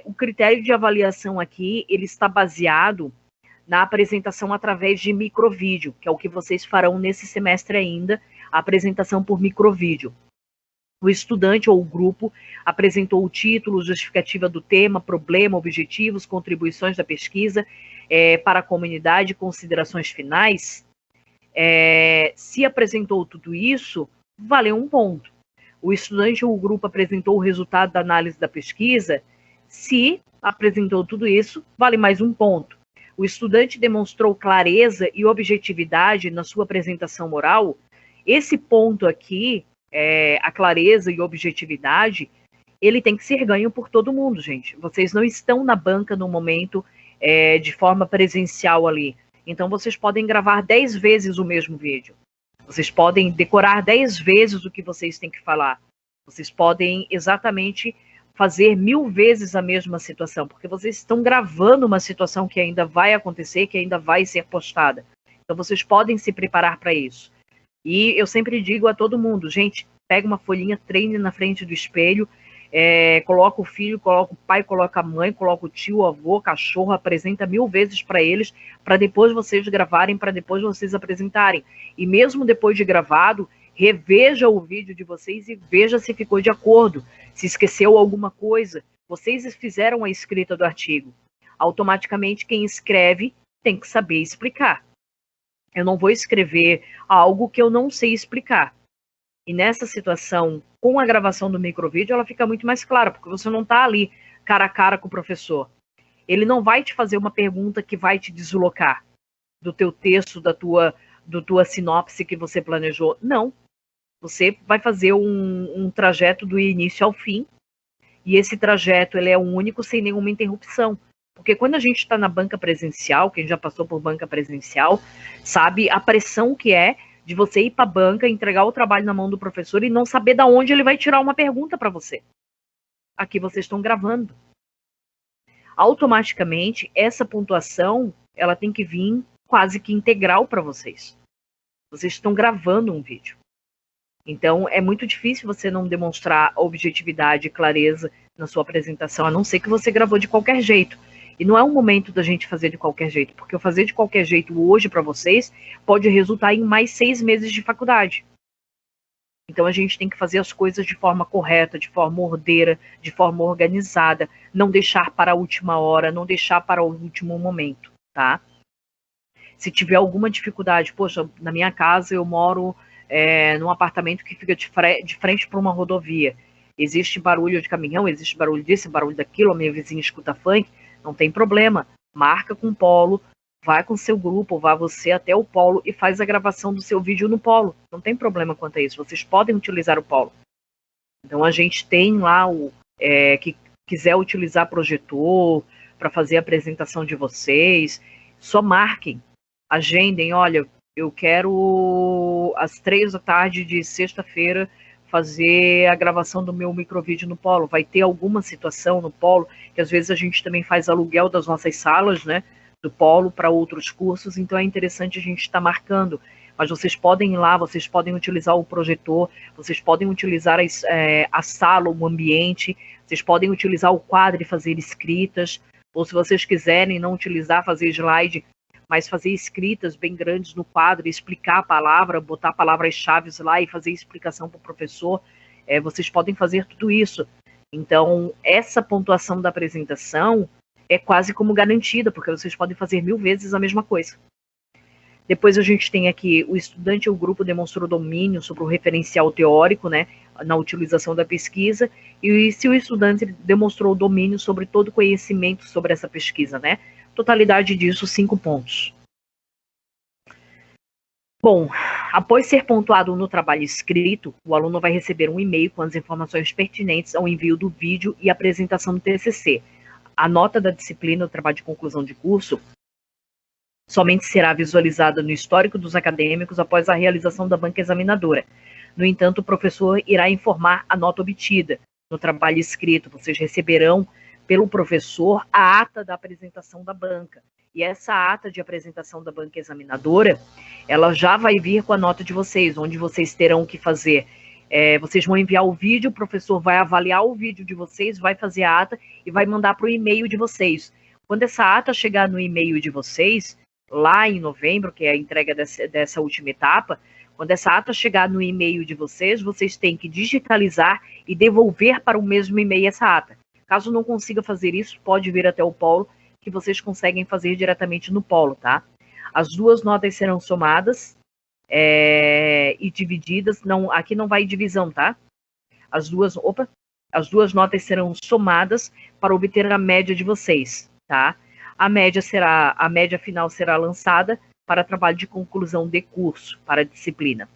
O critério de avaliação aqui, ele está baseado na apresentação através de microvídeo, que é o que vocês farão nesse semestre ainda, a apresentação por microvídeo. O estudante ou o grupo apresentou o título, justificativa do tema, problema, objetivos, contribuições da pesquisa para a comunidade, considerações finais. Se apresentou tudo isso, valeu 1 ponto. O estudante ou o grupo apresentou o resultado da análise da pesquisa. Se apresentou tudo isso, vale mais 1 ponto. O estudante demonstrou clareza e objetividade na sua apresentação oral. Esse ponto aqui, a clareza e objetividade, ele tem que ser ganho por todo mundo, gente. Vocês não estão na banca no momento de forma presencial ali. Então, vocês podem gravar 10 vezes o mesmo vídeo. Vocês podem decorar 10 vezes o que vocês têm que falar. Vocês podem exatamente fazer 1000 vezes a mesma situação, porque vocês estão gravando uma situação que ainda vai acontecer, que ainda vai ser postada. Então, vocês podem se preparar para isso. E eu sempre digo a todo mundo, gente, pega uma folhinha, treine na frente do espelho, coloca o filho, coloca o pai, coloca a mãe, coloca o tio, o avô, o cachorro, apresenta 1000 vezes para eles, para depois vocês gravarem, para depois vocês apresentarem. E mesmo depois de gravado, reveja o vídeo de vocês e veja se ficou de acordo, se esqueceu alguma coisa. Vocês fizeram a escrita do artigo. Automaticamente, quem escreve tem que saber explicar. Eu não vou escrever algo que eu não sei explicar. E nessa situação, com a gravação do microvídeo, ela fica muito mais clara, porque você não está ali cara a cara com o professor. Ele não vai te fazer uma pergunta que vai te deslocar do teu texto, da tua sinopse que você planejou. Não. Você vai fazer um trajeto do início ao fim, e esse trajeto ele é único, sem nenhuma interrupção. Porque quando a gente está na banca presencial, quem já passou por banca presencial, sabe a pressão que é de você ir para a banca, entregar o trabalho na mão do professor e não saber de onde ele vai tirar uma pergunta para você. Aqui vocês estão gravando. Automaticamente, essa pontuação ela tem que vir quase que integral para vocês. Vocês estão gravando um vídeo. Então, é muito difícil você não demonstrar objetividade e clareza na sua apresentação, a não ser que você gravou de qualquer jeito. E não é um momento da gente fazer de qualquer jeito, porque eu fazer de qualquer jeito hoje para vocês pode resultar em mais 6 meses de faculdade. Então a gente tem que fazer as coisas de forma correta, de forma ordeira, de forma organizada, não deixar para a última hora, não deixar para o último momento, tá? Se tiver alguma dificuldade, poxa, na minha casa eu moro num apartamento que fica de frente para uma rodovia. Existe barulho de caminhão, existe barulho disso, barulho daquilo, a minha vizinha escuta funk, não tem problema. Marca com o polo, vai com o seu grupo, vá você até o polo e faz a gravação do seu vídeo no polo. Não tem problema quanto a isso, vocês podem utilizar o polo. Então a gente tem lá que quiser utilizar projetor para fazer a apresentação de vocês, só marquem, agendem, olha, eu quero às 3 da tarde de sexta-feira fazer a gravação do meu microvídeo no polo. Vai ter alguma situação no polo, que às vezes a gente também faz aluguel das nossas salas, né, do polo para outros cursos, então é interessante a gente estar marcando. Mas vocês podem ir lá, vocês podem utilizar o projetor, vocês podem utilizar a sala, o ambiente, vocês podem utilizar o quadro e fazer escritas, ou se vocês quiserem não utilizar, fazer slide, mas fazer escritas bem grandes no quadro, explicar a palavra, botar palavras-chave lá e fazer explicação para o professor, vocês podem fazer tudo isso. Então, essa pontuação da apresentação é quase como garantida, porque vocês podem fazer 1000 vezes a mesma coisa. Depois a gente tem aqui, o estudante ou grupo demonstrou domínio sobre o referencial teórico, né, na utilização da pesquisa, e se o estudante demonstrou domínio sobre todo o conhecimento sobre essa pesquisa, né, totalidade disso, 5 pontos. Bom, Após ser pontuado no trabalho escrito, o aluno vai receber um e-mail com as informações pertinentes ao envio do vídeo e apresentação do TCC. A nota da disciplina, o trabalho de conclusão de curso, somente será visualizada no histórico dos acadêmicos após a realização da banca examinadora. No entanto, o professor irá informar a nota obtida. No trabalho escrito, vocês receberão pelo professor a ata da apresentação da banca. E essa ata de apresentação da banca examinadora, ela já vai vir com a nota de vocês, onde vocês terão que fazer. Vocês vão enviar o vídeo, o professor vai avaliar o vídeo de vocês, vai fazer a ata e vai mandar para o e-mail de vocês. Quando essa ata chegar no e-mail de vocês, lá em novembro, que é a entrega dessa última etapa, quando essa ata chegar no e-mail de vocês, vocês têm que digitalizar e devolver para o mesmo e-mail essa ata. Caso não consiga fazer isso, pode vir até o polo, que vocês conseguem fazer diretamente no polo, tá? As duas notas serão somadas e divididas, aqui não vai divisão, tá? As duas notas serão somadas para obter a média de vocês, tá? A média final será lançada para trabalho de conclusão de curso, para a disciplina.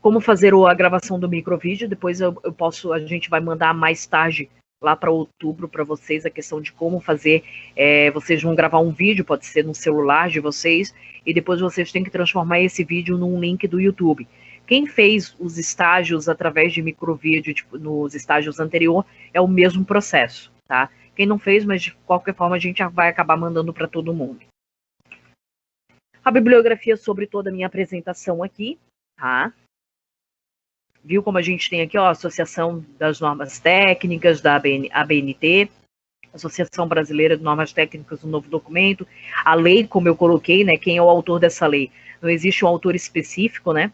Como fazer a gravação do microvídeo, depois a gente vai mandar mais tarde, lá para outubro, para vocês, a questão de como fazer. Vocês vão gravar um vídeo, pode ser no celular de vocês, e depois vocês têm que transformar esse vídeo num link do YouTube. Quem fez os estágios através de microvídeo, tipo, nos estágios anteriores, é o mesmo processo, tá? Quem não fez, mas de qualquer forma a gente vai acabar mandando para todo mundo. A bibliografia sobre toda a minha apresentação aqui, tá? Viu como a gente tem aqui, ó, a Associação das Normas Técnicas, da ABNT, Associação Brasileira de Normas Técnicas do Novo Documento, a lei, como eu coloquei, né, quem é o autor dessa lei? Não existe um autor específico, né?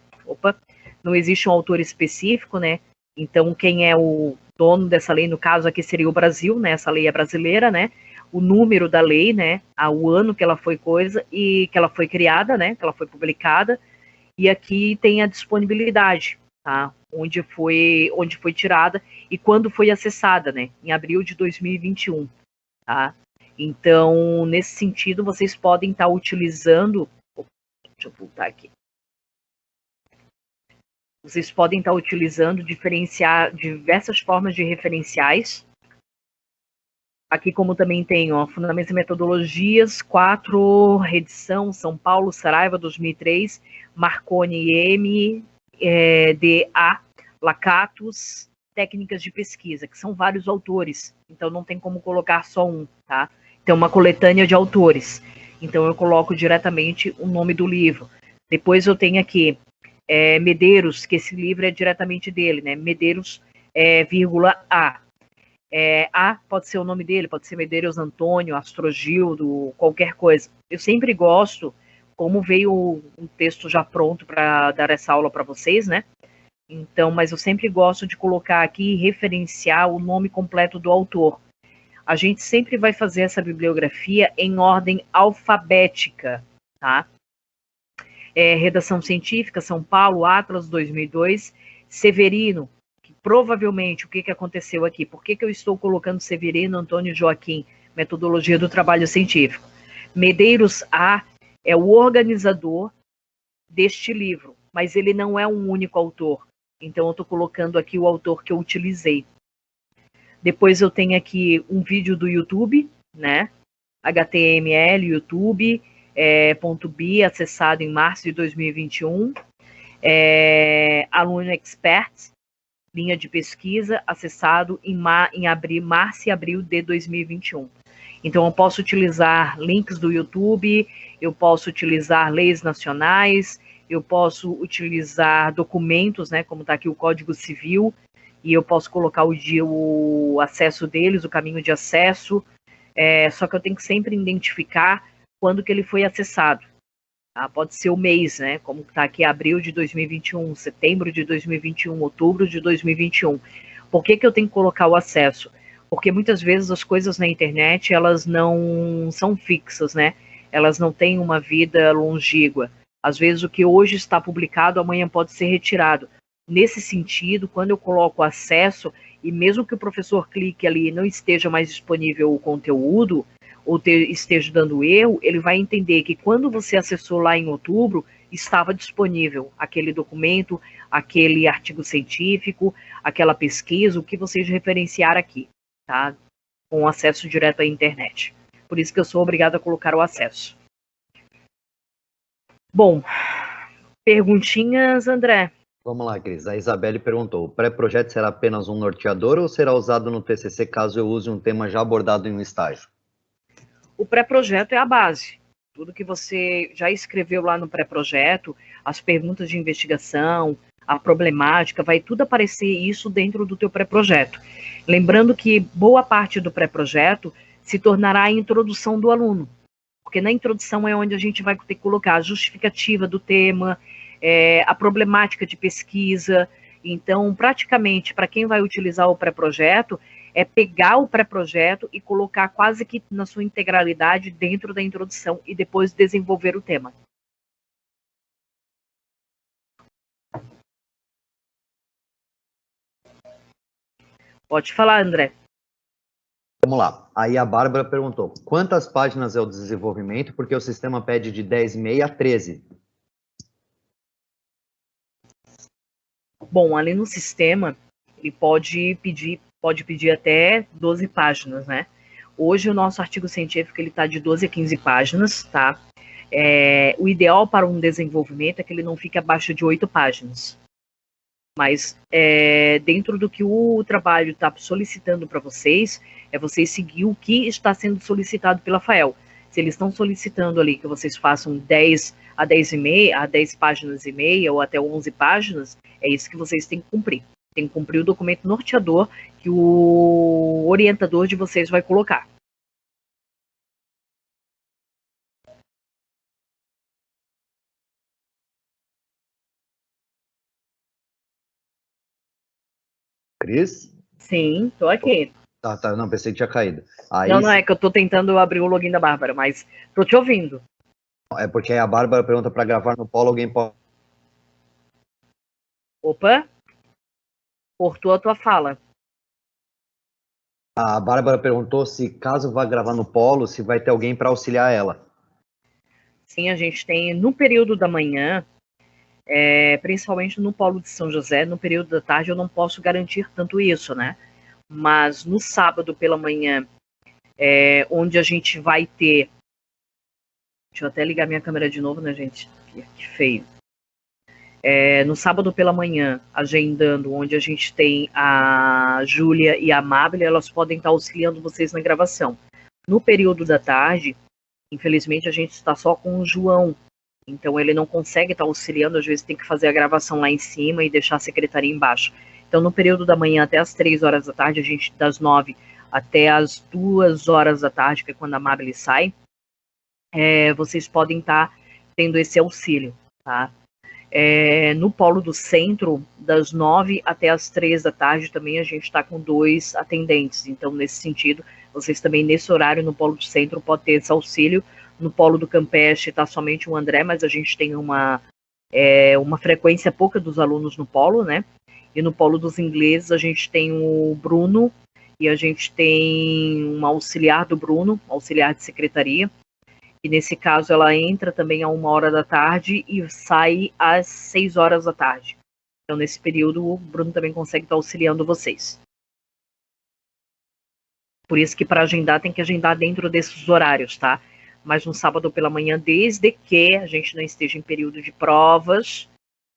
Não existe um autor específico, né? Então, quem é o dono dessa lei, no caso aqui seria o Brasil, né? Essa lei é brasileira, né? O número da lei, né? O ano que ela foi que ela foi criada, né? Que ela foi publicada. E aqui tem a disponibilidade, tá? Onde foi tirada e quando foi acessada, né? Em abril de 2021, tá? Então, nesse sentido, vocês podem estar utilizando... Deixa eu voltar aqui. Vocês podem estar utilizando diversas formas de referenciais. Aqui, como também tem, ó, Fundamentos e Metodologias, 4, Redição, São Paulo, Saraiva, 2003, Marconi M, D.A., Lacatus, Técnicas de Pesquisa, que são vários autores, então não tem como colocar só um, tá? Tem uma coletânea de autores, então eu coloco diretamente o nome do livro. Depois eu tenho aqui Medeiros, que esse livro é diretamente dele, né? Medeiros, vírgula A. A pode ser o nome dele, pode ser Medeiros Antônio, Astrogildo, qualquer coisa. Eu sempre gosto, como veio um texto já pronto para dar essa aula para vocês, né? Então, mas eu sempre gosto de colocar aqui e referenciar o nome completo do autor. A gente sempre vai fazer essa bibliografia em ordem alfabética, tá? Redação Científica, São Paulo, Atlas 2002, Severino, que provavelmente, o que aconteceu aqui? Por que eu estou colocando Severino, Antônio Joaquim, Metodologia do Trabalho Científico? Medeiros A é o organizador deste livro, mas ele não é um único autor. Então, eu estou colocando aqui o autor que eu utilizei. Depois eu tenho aqui um vídeo do YouTube, né? HTML, YouTube, .bi, acessado em março de 2021. Aluno Expert, linha de pesquisa, acessado em março e abril de 2021. Então, eu posso utilizar links do YouTube, eu posso utilizar leis nacionais, eu posso utilizar documentos, né, como está aqui o Código Civil, e eu posso colocar o acesso deles, o caminho de acesso, só que eu tenho que sempre identificar quando que ele foi acessado. Tá? Pode ser o mês, né, como está aqui abril de 2021, setembro de 2021, outubro de 2021. Por que eu tenho que colocar o acesso? Porque muitas vezes as coisas na internet, elas não são fixas, né? Elas não têm uma vida longínqua. Às vezes o que hoje está publicado, amanhã pode ser retirado. Nesse sentido, quando eu coloco acesso, e mesmo que o professor clique ali e não esteja mais disponível o conteúdo, ou esteja dando erro, ele vai entender que quando você acessou lá em outubro, estava disponível aquele documento, aquele artigo científico, aquela pesquisa, o que vocês referenciaram aqui, tá? Com acesso direto à internet. Por isso que eu sou obrigada a colocar o acesso. Bom, perguntinhas, André? Vamos lá, Cris. A Isabelle perguntou, o pré-projeto será apenas um norteador ou será usado no TCC caso eu use um tema já abordado em um estágio? O pré-projeto é a base. Tudo que você já escreveu lá no pré-projeto, as perguntas de investigação, a problemática, vai tudo aparecer isso dentro do teu pré-projeto. Lembrando que boa parte do pré-projeto se tornará a introdução do aluno, porque na introdução é onde a gente vai ter que colocar a justificativa do tema, a problemática de pesquisa. Então, praticamente, para quem vai utilizar o pré-projeto, é pegar o pré-projeto e colocar quase que na sua integralidade dentro da introdução e depois desenvolver o tema. Pode falar, André. Vamos lá. Aí a Bárbara perguntou, quantas páginas é o desenvolvimento? Porque o sistema pede de 10,5 a 13. Bom, ali no sistema, ele pode pedir até 12 páginas, né? Hoje o nosso artigo científico ele está de 12 a 15 páginas, tá? O ideal para um desenvolvimento é que ele não fique abaixo de 8 páginas. Mas dentro do que o trabalho está solicitando para vocês, é vocês seguir o que está sendo solicitado pela FAEL. Se eles estão solicitando ali que vocês façam 10 a 10 páginas e meia, ou até 11 páginas, é isso que vocês têm que cumprir. Tem que cumprir o documento norteador que o orientador de vocês vai colocar. Cris? Sim, tô aqui. Tá, não, pensei que tinha caído. Aí, não, é que eu tô tentando abrir o login da Bárbara, mas tô te ouvindo. É porque a Bárbara pergunta para gravar no Polo, alguém pode... Opa, cortou a tua fala. A Bárbara perguntou se caso vá gravar no Polo, se vai ter alguém para auxiliar ela. Sim, a gente tem no período da manhã, principalmente no Polo de São José, no período da tarde eu não posso garantir tanto isso, né? Mas no sábado pela manhã, onde a gente vai ter... Deixa eu até ligar minha câmera de novo, né, gente? Que feio. No sábado pela manhã, agendando, onde a gente tem a Júlia e a Amábile, elas podem estar auxiliando vocês na gravação. No período da tarde, infelizmente, a gente está só com o João, então ele não consegue estar auxiliando, às vezes tem que fazer a gravação lá em cima e deixar a secretaria embaixo. Então, no período da manhã até as 3 horas da tarde, a gente das 9 até as 2 horas da tarde, que é quando a Amábile sai, vocês podem estar tendo esse auxílio, tá? No Polo do Centro, das 9 até as 3 da tarde, também a gente está com 2 atendentes. Então, nesse sentido, vocês também, nesse horário, no Polo do Centro, podem ter esse auxílio. No Polo do Campeche está somente o André, mas a gente tem uma frequência pouca dos alunos no Polo, né? E no Polo dos Ingleses, a gente tem o Bruno, e a gente tem uma auxiliar do Bruno, auxiliar de secretaria. E nesse caso ela entra também a 1h da tarde e sai às 6 horas da tarde. Então nesse período o Bruno também consegue estar auxiliando vocês. Por isso que para agendar tem que agendar dentro desses horários, tá? Mas no sábado pela manhã, desde que a gente não esteja em período de provas,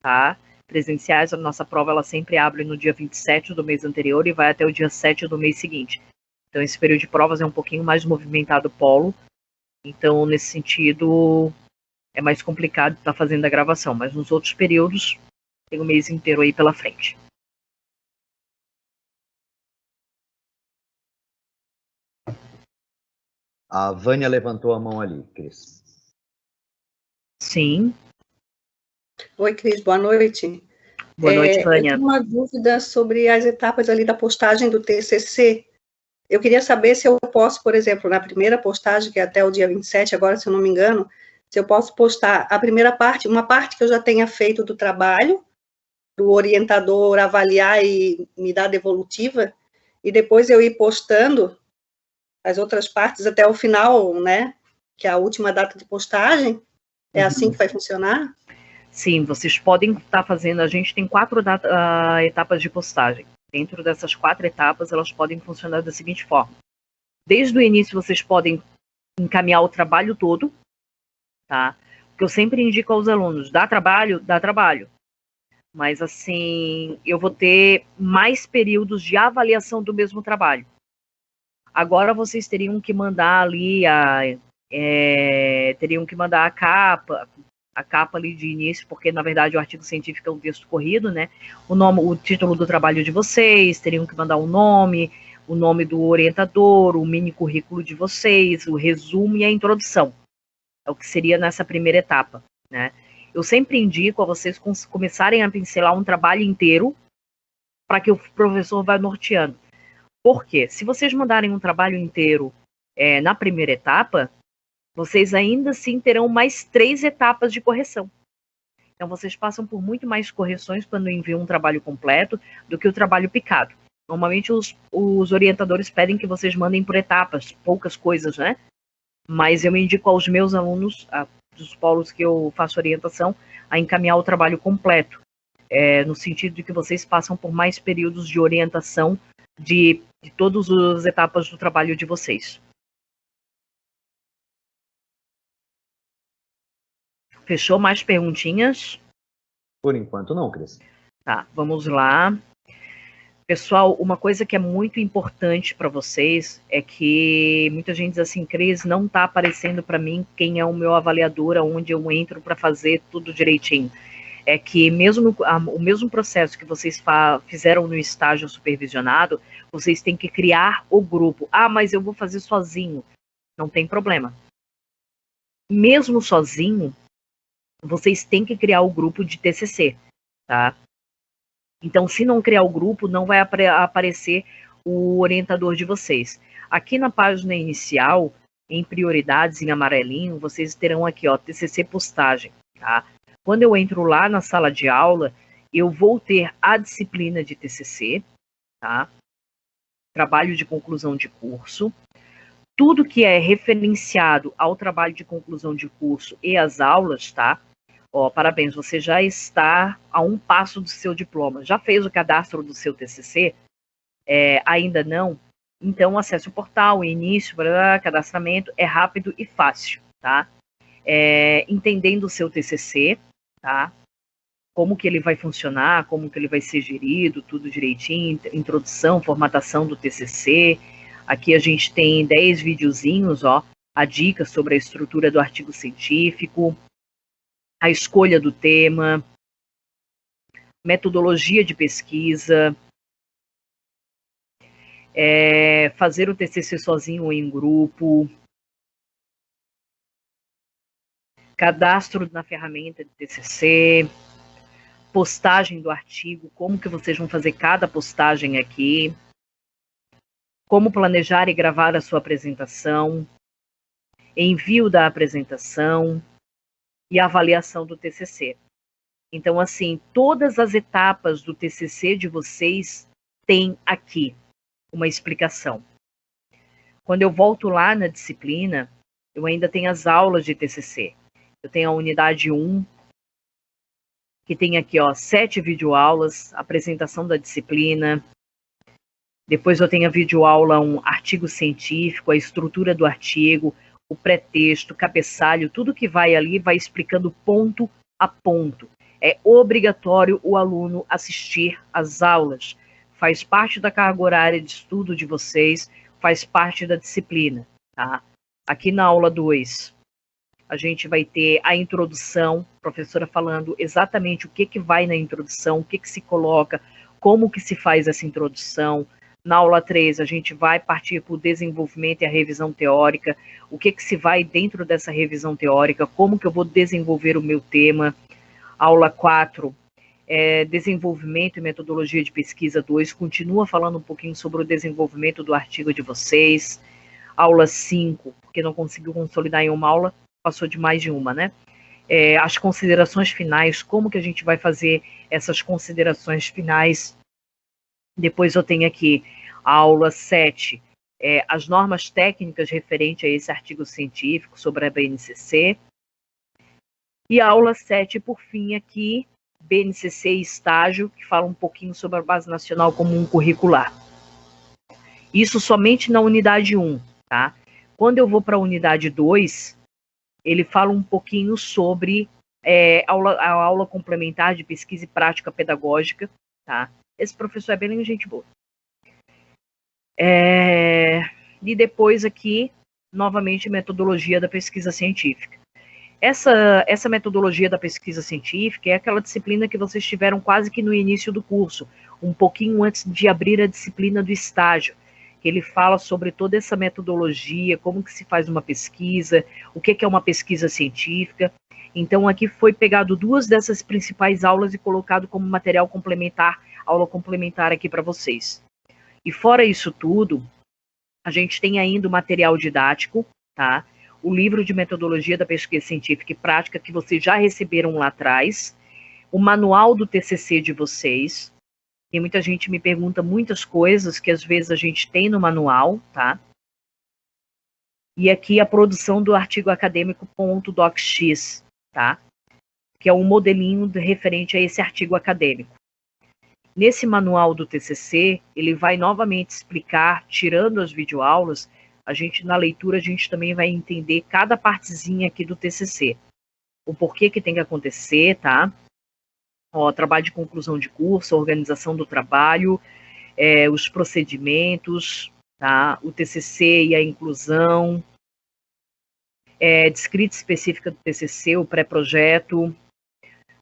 tá? Presenciais, a nossa prova ela sempre abre no dia 27 do mês anterior e vai até o dia 7 do mês seguinte. Então esse período de provas é um pouquinho mais movimentado o polo. Então, nesse sentido, é mais complicado estar fazendo a gravação, mas nos outros períodos, tem o mês inteiro aí pela frente. A Vânia levantou a mão ali, Cris. Sim. Oi, Cris, boa noite. Boa noite, Vânia. Eu tenho uma dúvida sobre as etapas ali da postagem do TCC. Eu queria saber se eu posso, por exemplo, na primeira postagem, que é até o dia 27, agora, se eu não me engano, se eu posso postar a primeira parte, uma parte que eu já tenha feito do trabalho, do orientador avaliar e me dar a devolutiva, e depois eu ir postando as outras partes até o final, né, que é a última data de postagem. É assim que vai funcionar? Sim, vocês podem estar fazendo, a gente tem 4 etapas de postagem. Dentro dessas 4 etapas, elas podem funcionar da seguinte forma. Desde o início, vocês podem encaminhar o trabalho todo, tá? Porque eu sempre indico aos alunos, dá trabalho, mas assim, eu vou ter mais períodos de avaliação do mesmo trabalho. Agora vocês teriam que mandar ali teriam que mandar a capa ali de início, porque na verdade o artigo científico é um texto corrido, né? O título do trabalho de vocês, teriam que mandar o nome do orientador, o mini currículo de vocês, o resumo e a introdução. É o que seria nessa primeira etapa, né? Eu sempre indico a vocês começarem a pincelar um trabalho inteiro para que o professor vá norteando. Por quê? Se vocês mandarem um trabalho inteiro na primeira etapa, vocês ainda assim terão mais 3 etapas de correção. Então, vocês passam por muito mais correções quando enviam um trabalho completo do que o trabalho picado. Normalmente, os orientadores pedem que vocês mandem por etapas, poucas coisas, né? Mas eu indico aos meus alunos, dos polos que eu faço orientação, a encaminhar o trabalho completo, no sentido de que vocês passam por mais períodos de orientação de todas as etapas do trabalho de vocês. Fechou? Mais perguntinhas? Por enquanto não, Cris. Tá, vamos lá. Pessoal, uma coisa que é muito importante para vocês é que muita gente diz assim, Cris, não está aparecendo para mim quem é o meu avaliador, aonde eu entro para fazer tudo direitinho. É que o mesmo processo que vocês fizeram no estágio supervisionado, vocês têm que criar o grupo. Ah, mas eu vou fazer sozinho. Não tem problema. Mesmo sozinho, vocês têm que criar o grupo de TCC, tá? Então, se não criar o grupo, não vai aparecer o orientador de vocês. Aqui na página inicial, em prioridades, em amarelinho, vocês terão aqui, ó, TCC postagem, tá? Quando eu entro lá na sala de aula, eu vou ter a disciplina de TCC, tá? Trabalho de conclusão de curso. Tudo que é referenciado ao trabalho de conclusão de curso e às aulas, tá? Ó, parabéns, você já está a um passo do seu diploma. Já fez o cadastro do seu TCC? Ainda não? Então, acesse o portal, início, cadastramento, é rápido e fácil, tá? Entendendo o seu TCC, tá? Como que ele vai funcionar, como que ele vai ser gerido, tudo direitinho, introdução, formatação do TCC. Aqui a gente tem 10 videozinhos, ó, a dica sobre a estrutura do artigo científico, a escolha do tema, metodologia de pesquisa, fazer o TCC sozinho ou em grupo, cadastro na ferramenta de TCC, postagem do artigo, como que vocês vão fazer cada postagem aqui, como planejar e gravar a sua apresentação, envio da apresentação e avaliação do TCC. Então, assim, todas as etapas do TCC de vocês têm aqui uma explicação. Quando eu volto lá na disciplina, eu ainda tenho as aulas de TCC. Eu tenho a unidade 1, que tem aqui, ó, 7 videoaulas, apresentação da disciplina. Depois eu tenho a videoaula 1, artigo científico, a estrutura do artigo, o pré-texto, cabeçalho, tudo que vai ali vai explicando ponto a ponto. É obrigatório o aluno assistir às aulas. Faz parte da carga horária de estudo de vocês, faz parte da disciplina, tá? Aqui na aula 2, a gente vai ter a introdução, a professora falando exatamente o que vai na introdução, o que se coloca, como que se faz essa introdução. Na aula 3, a gente vai partir para o desenvolvimento e a revisão teórica, o que se vai dentro dessa revisão teórica, como que eu vou desenvolver o meu tema. Aula 4, desenvolvimento e metodologia de pesquisa 2, continua falando um pouquinho sobre o desenvolvimento do artigo de vocês. Aula 5, porque não conseguiu consolidar em uma aula, passou de mais de uma, né? As considerações finais, como que a gente vai fazer essas considerações finais. Depois eu tenho aqui a aula 7, as normas técnicas referentes a esse artigo científico sobre a BNCC. E a aula 7, por fim, aqui, BNCC e estágio, que fala um pouquinho sobre a Base Nacional Comum Curricular. Isso somente na unidade 1, tá? Quando eu vou para a unidade 2, ele fala um pouquinho sobre a aula complementar de pesquisa e prática pedagógica, tá? Esse professor é bem gente boa. E depois aqui, novamente, metodologia da pesquisa científica. Essa metodologia da pesquisa científica é aquela disciplina que vocês tiveram quase que no início do curso, um pouquinho antes de abrir a disciplina do estágio, que ele fala sobre toda essa metodologia, como que se faz uma pesquisa, o que é uma pesquisa científica. Então, aqui foi pegado 2 dessas principais aulas e colocado como material complementar, aula complementar aqui para vocês. E fora isso tudo, a gente tem ainda o material didático, tá? O livro de metodologia da pesquisa científica e prática que vocês já receberam lá atrás, o manual do TCC de vocês. E muita gente me pergunta muitas coisas que às vezes a gente tem no manual, tá? E aqui a produção do artigo acadêmico.docx, tá? Que é um modelinho referente a esse artigo acadêmico. Nesse manual do TCC, ele vai novamente explicar, tirando as videoaulas, na leitura, a gente também vai entender cada partezinha aqui do TCC. O porquê que tem que acontecer, tá? Trabalho de conclusão de curso, organização do trabalho, os procedimentos, tá? O TCC e a inclusão, descrita específica do TCC, o pré-projeto.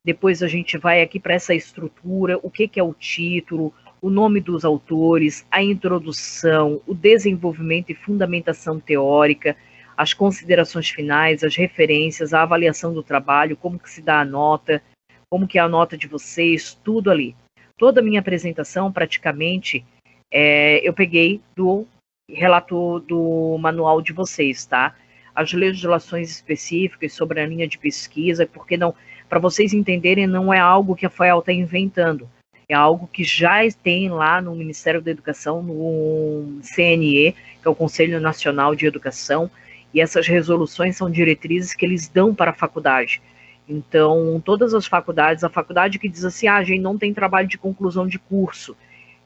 Depois a gente vai aqui para essa estrutura, o que é o título, o nome dos autores, a introdução, o desenvolvimento e fundamentação teórica, as considerações finais, as referências, a avaliação do trabalho, como que se dá a nota, como que é a nota de vocês, tudo ali. Toda a minha apresentação, praticamente, eu peguei do relato do manual de vocês, tá? As legislações específicas sobre a linha de pesquisa, porque não, para vocês entenderem, não é algo que a FAEL está inventando. É algo que já tem lá no Ministério da Educação, no CNE, que é o Conselho Nacional de Educação, e essas resoluções são diretrizes que eles dão para a faculdade. Então, todas as faculdades, a faculdade que diz assim, a gente não tem trabalho de conclusão de curso,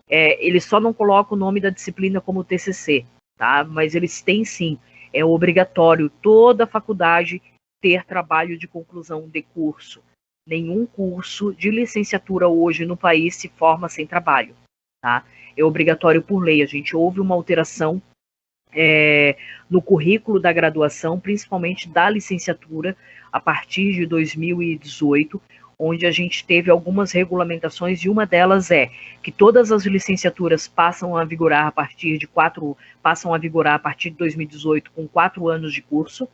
eles só não colocam o nome da disciplina como TCC, tá? Mas eles têm sim, é obrigatório toda a faculdade ter trabalho de conclusão de curso. Nenhum curso de licenciatura hoje no país se forma sem trabalho, tá? É obrigatório por lei. A gente houve uma alteração no currículo da graduação, principalmente da licenciatura, a partir de 2018, onde a gente teve algumas regulamentações, e uma delas é que todas as licenciaturas passam a vigorar a partir de 2018 com 4 anos de curso,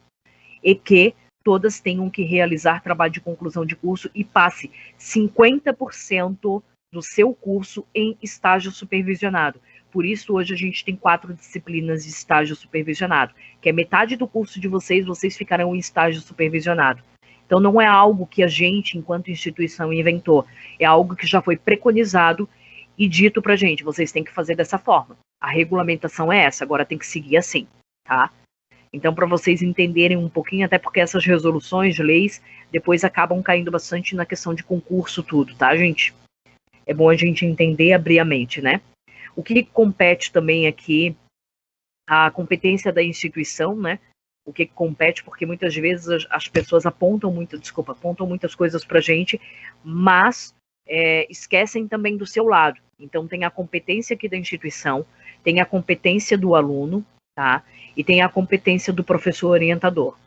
e que todas tenham que realizar trabalho de conclusão de curso e passe 50% do seu curso em estágio supervisionado. Por isso, hoje a gente tem 4 disciplinas de estágio supervisionado, que é metade do curso de vocês ficarão em estágio supervisionado. Então, não é algo que a gente, enquanto instituição, inventou. É algo que já foi preconizado e dito pra gente, vocês têm que fazer dessa forma. A regulamentação é essa, agora tem que seguir assim, tá? Então, para vocês entenderem um pouquinho, até porque essas resoluções, leis, depois acabam caindo bastante na questão de concurso, tudo, tá, gente? É bom a gente entender, abrir a mente, né? O que compete também aqui, a competência da instituição, né? O que compete, porque muitas vezes as pessoas apontam muitas coisas pra gente, mas esquecem também do seu lado. Então, tem a competência aqui da instituição, tem a competência do aluno, tá? E tem a competência do professor orientador.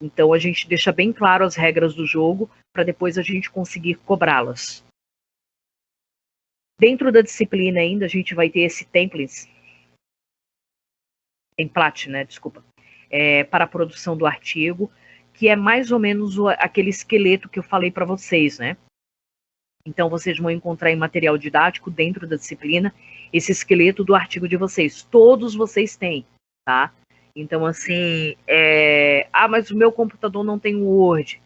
Então, a gente deixa bem claro as regras do jogo para depois a gente conseguir cobrá-las. Dentro da disciplina ainda, a gente vai ter esse template, né, desculpa, para a produção do artigo, que é mais ou menos aquele esqueleto que eu falei para vocês, né? Então, vocês vão encontrar em material didático, dentro da disciplina, esse esqueleto do artigo de vocês. Todos vocês têm, tá? Então, assim, mas o meu computador não tem o Word.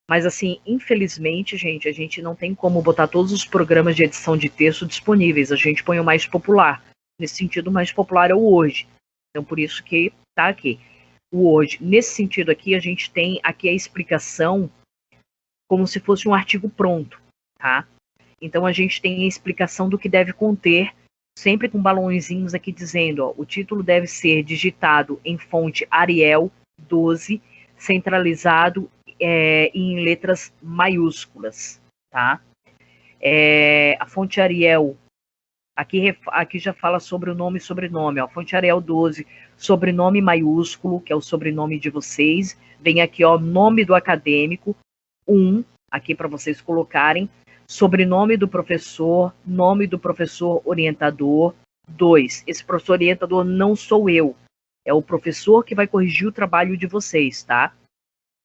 Mas, assim, infelizmente, gente, a gente não tem como botar todos os programas de edição de texto disponíveis. A gente põe o mais popular. Nesse sentido, o mais popular é o Word. Então, por isso que tá aqui. O Word. Nesse sentido aqui, a gente tem aqui a explicação como se fosse um artigo pronto, tá? Então a gente tem a explicação do que deve conter, sempre com balãozinhos aqui dizendo, ó, o título deve ser digitado em fonte Arial 12, centralizado em letras maiúsculas, tá? A fonte Arial, aqui já fala sobre o nome e sobrenome, ó, fonte Arial 12, sobrenome maiúsculo, que é o sobrenome de vocês, vem aqui, ó, nome do acadêmico, aqui para vocês colocarem, sobrenome do professor, nome do professor orientador, 2, esse professor orientador não sou eu, é o professor que vai corrigir o trabalho de vocês, tá?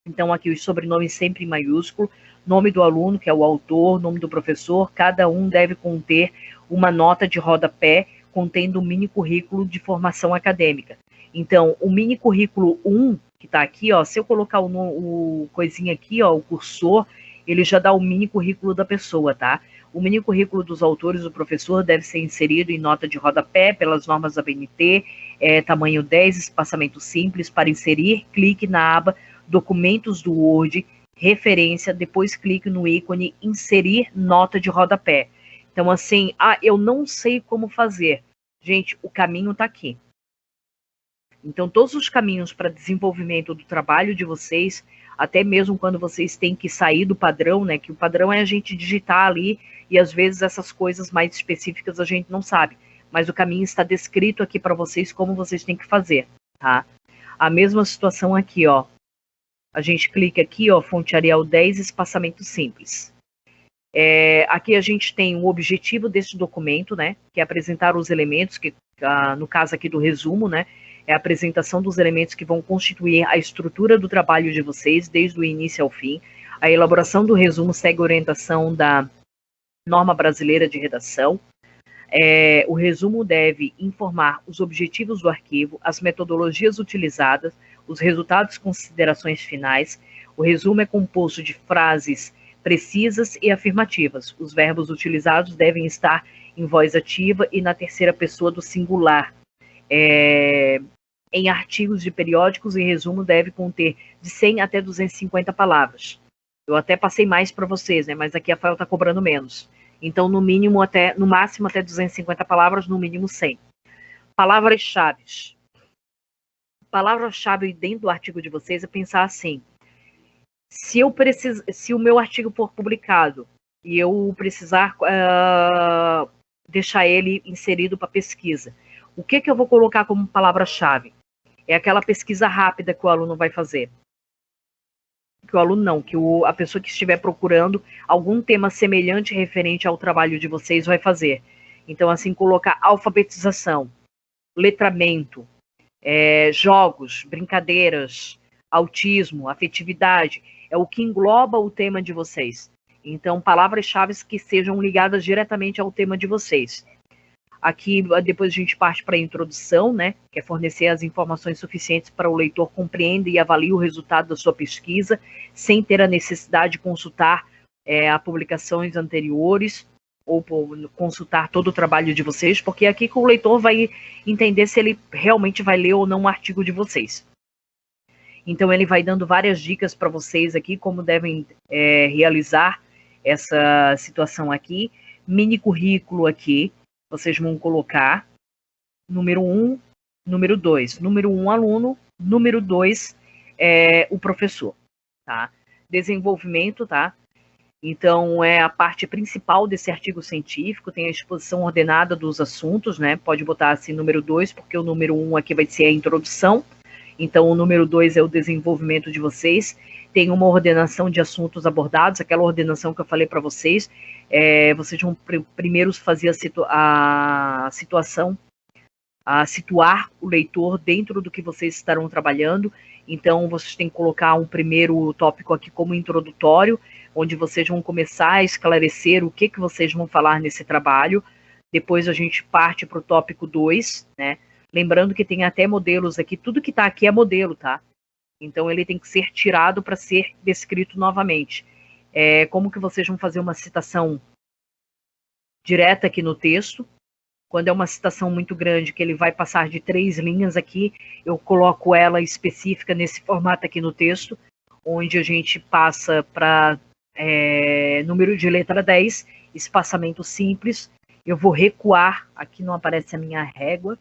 Então aqui os sobrenomes sempre em maiúsculo, nome do aluno, que é o autor, nome do professor, cada um deve conter uma nota de rodapé contendo um mini currículo de formação acadêmica. Então, o mini currículo 1, que está aqui, ó, se eu colocar o coisinha aqui, ó, o cursor, ele já dá o mini currículo da pessoa, tá? O mini currículo dos autores do professor deve ser inserido em nota de rodapé pelas normas da BNT, tamanho 10, espaçamento simples. Para inserir, clique na aba Documentos do Word, referência, depois clique no ícone Inserir nota de rodapé. Então, assim, eu não sei como fazer. Gente, o caminho está aqui. Então, todos os caminhos para desenvolvimento do trabalho de vocês, até mesmo quando vocês têm que sair do padrão, né? Que o padrão é a gente digitar ali e às vezes essas coisas mais específicas a gente não sabe. Mas o caminho está descrito aqui para vocês como vocês têm que fazer, tá? A mesma situação aqui, ó. A gente clica aqui, ó, fonte Arial 10, espaçamento simples. Aqui a gente tem o objetivo desse documento, né? Que é apresentar os elementos, que no caso aqui do resumo, né? É a apresentação dos elementos que vão constituir a estrutura do trabalho de vocês, desde o início ao fim. A elaboração do resumo segue a orientação da norma brasileira de redação. O resumo deve informar os objetivos do arquivo, as metodologias utilizadas, os resultados e considerações finais. O resumo é composto de frases precisas e afirmativas. Os verbos utilizados devem estar em voz ativa e na terceira pessoa do singular. Em artigos de periódicos, o resumo deve conter de 100 até 250 palavras. Eu até passei mais para vocês, né? Mas aqui a FAO está cobrando menos. Então, no máximo até 250 palavras, no mínimo 100. Palavras-chave. Palavra-chave dentro do artigo de vocês é pensar assim: se o meu artigo for publicado e eu precisar deixar ele inserido para pesquisa, o que eu vou colocar como palavra-chave? É aquela pesquisa rápida que o aluno vai fazer. Que o aluno não, que a pessoa que estiver procurando algum tema semelhante referente ao trabalho de vocês vai fazer. Então, assim, colocar alfabetização, letramento, jogos, brincadeiras, autismo, afetividade, é o que engloba o tema de vocês. Então, palavras-chave que sejam ligadas diretamente ao tema de vocês. Aqui, depois a gente parte para a introdução, né, que é fornecer as informações suficientes para o leitor compreenda e avalie o resultado da sua pesquisa, sem ter a necessidade de consultar publicações anteriores, ou consultar todo o trabalho de vocês, porque é aqui que o leitor vai entender se ele realmente vai ler ou não o artigo de vocês. Então, ele vai dando várias dicas para vocês aqui, como devem realizar essa situação aqui. Mini currículo aqui, vocês vão colocar número 1, número 2. Número 1, aluno. Número 2, o professor. Tá? Desenvolvimento, tá? Então, é a parte principal desse artigo científico, tem a exposição ordenada dos assuntos, né? Pode botar assim número 2, porque o número 1 aqui vai ser a introdução. Então, o número 2 é o desenvolvimento de vocês. Tem uma ordenação de assuntos abordados, aquela ordenação que eu falei para vocês. Vocês vão primeiro fazer a situação, situar o leitor dentro do que vocês estarão trabalhando. Então, vocês têm que colocar um primeiro tópico aqui como introdutório, onde vocês vão começar a esclarecer o que vocês vão falar nesse trabalho. Depois a gente parte para o tópico 2, né? Lembrando que tem até modelos aqui, tudo que está aqui é modelo, tá? Então, ele tem que ser tirado para ser descrito novamente. Como que vocês vão fazer uma citação direta aqui no texto? Quando é uma citação muito grande, que ele vai passar de 3 linhas aqui, eu coloco ela específica nesse formato aqui no texto, onde a gente passa para número de letra 10, espaçamento simples. Eu vou recuar, aqui não aparece a minha régua,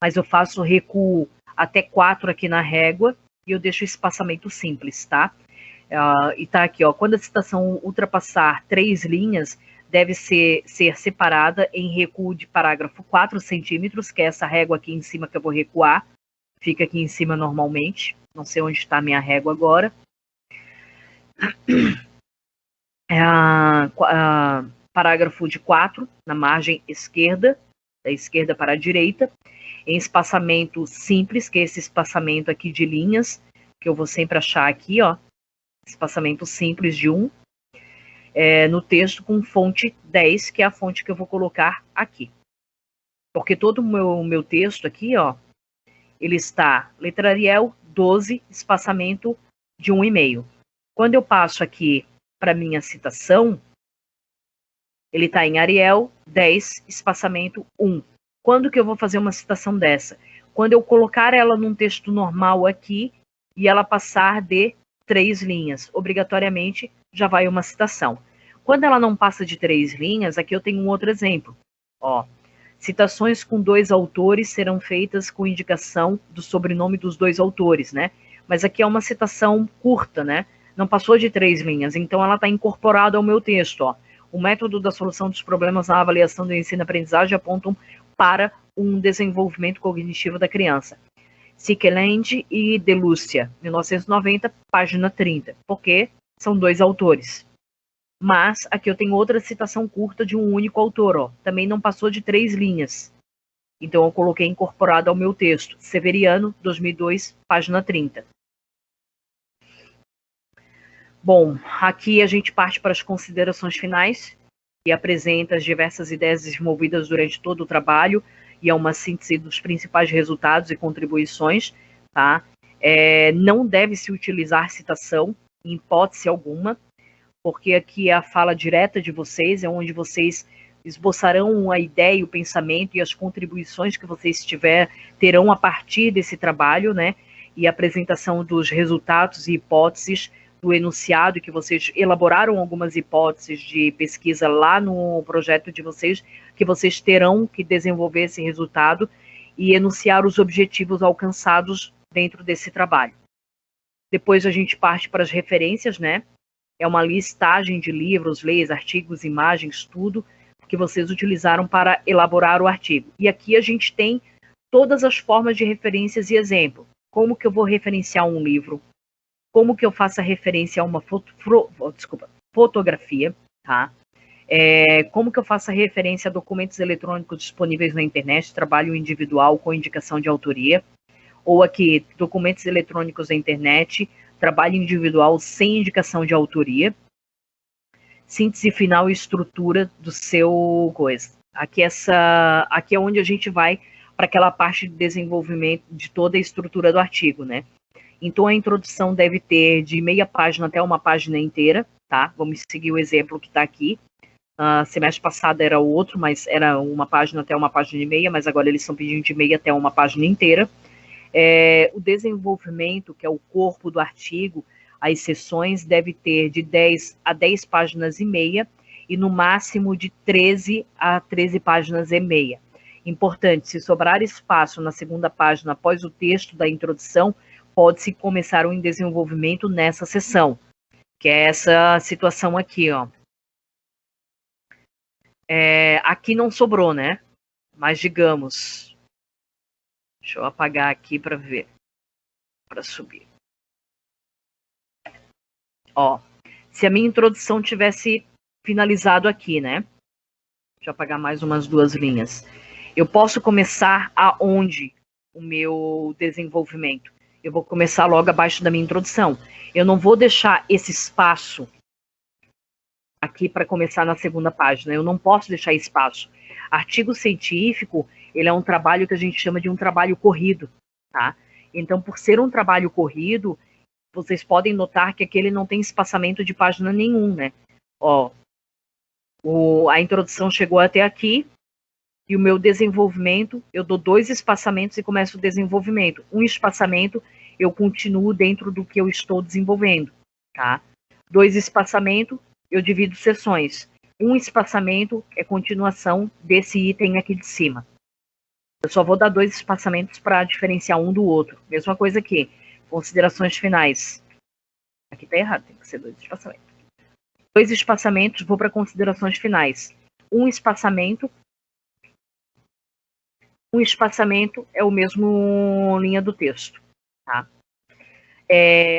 mas eu faço recuo até 4 aqui na régua e eu deixo espaçamento simples, tá? E tá aqui, ó, quando a citação ultrapassar 3 linhas, deve ser separada em recuo de parágrafo 4 centímetros, que é essa régua aqui em cima que eu vou recuar, fica aqui em cima normalmente, não sei onde está a minha régua agora. Parágrafo de 4, na margem esquerda, da esquerda para a direita, em espaçamento simples, que é esse espaçamento aqui de linhas, que eu vou sempre achar aqui, ó, espaçamento simples de 1, no texto com fonte 10, que é a fonte que eu vou colocar aqui. Porque todo o meu texto aqui, ó, ele está, letra Arial, 12, espaçamento de 1,5. Quando eu passo aqui para minha citação, ele está em Arial, 10, espaçamento 1. Quando que eu vou fazer uma citação dessa? Quando eu colocar ela num texto normal aqui e ela passar de 3 linhas. Obrigatoriamente, já vai uma citação. Quando ela não passa de 3 linhas, aqui eu tenho um outro exemplo. Ó, citações com 2 autores serão feitas com indicação do sobrenome dos 2 autores, né? Mas aqui é uma citação curta, né? Não passou de 3 linhas, então ela está incorporada ao meu texto, ó. O método da solução dos problemas na avaliação do ensino-aprendizagem apontam para um desenvolvimento cognitivo da criança. Sikeland e Delúcia, 1990, página 30, porque são 2 autores. Mas aqui eu tenho outra citação curta de um único autor, ó, também não passou de 3 linhas. Então eu coloquei incorporado ao meu texto, Severiano, 2002, página 30. Bom, aqui a gente parte para as considerações finais e apresenta as diversas ideias desenvolvidas durante todo o trabalho e é uma síntese dos principais resultados e contribuições, tá? Não deve se utilizar citação em hipótese alguma, porque aqui é a fala direta de vocês, é onde vocês esboçarão a ideia, o pensamento e as contribuições que vocês terão a partir desse trabalho, né? E a apresentação dos resultados e hipóteses do enunciado, que vocês elaboraram algumas hipóteses de pesquisa lá no projeto de vocês, que vocês terão que desenvolver esse resultado e enunciar os objetivos alcançados dentro desse trabalho. Depois a gente parte para as referências, né? É uma listagem de livros, leis, artigos, imagens, tudo que vocês utilizaram para elaborar o artigo. E aqui a gente tem todas as formas de referências e exemplo. Como que eu vou referenciar um livro? Como que eu faço a referência a uma fotografia, tá? Como que eu faço a referência a documentos eletrônicos disponíveis na internet, trabalho individual com indicação de autoria, ou aqui, documentos eletrônicos na internet, trabalho individual sem indicação de autoria, síntese final e estrutura do seu coisa. Aqui é onde a gente vai para aquela parte de desenvolvimento de toda a estrutura do artigo, né? Então, a introdução deve ter de meia página até uma página inteira, tá? Vamos seguir o exemplo que está aqui. Semestre passado era o outro, mas era uma página até uma página e meia, mas agora eles estão pedindo de meia até uma página inteira. O desenvolvimento, que é o corpo do artigo, as seções deve ter de 10 a 10 páginas e meia, e no máximo de 13 a 13 páginas e meia. Importante, se sobrar espaço na segunda página após o texto da introdução, pode-se começar um desenvolvimento nessa seção, que é essa situação aqui, ó. Aqui não sobrou, né? Mas digamos, deixa eu apagar aqui para ver, para subir. Ó, se a minha introdução tivesse finalizado aqui, né? Deixa eu apagar mais umas 2 linhas. Eu posso começar aonde o meu desenvolvimento? Eu vou começar logo abaixo da minha introdução. Eu não vou deixar esse espaço aqui para começar na segunda página. Eu não posso deixar espaço. Artigo científico, ele é um trabalho que a gente chama de um trabalho corrido, tá? Então, por ser um trabalho corrido, vocês podem notar que aqui ele não tem espaçamento de página nenhum, né? Ó, a introdução chegou até aqui, e o meu desenvolvimento, eu dou 2 espaçamentos e começo o desenvolvimento. Um espaçamento, eu continuo dentro do que eu estou desenvolvendo, tá? 2 espaçamento, eu divido seções. 1 espaçamento é continuação desse item aqui de cima. Eu só vou dar 2 espaçamentos para diferenciar um do outro. Mesma coisa aqui. Considerações finais. Aqui está errado, tem que ser 2 espaçamentos. 2 espaçamentos, vou para considerações finais. 1 espaçamento. 1 espaçamento é o mesmo linha do texto. Tá?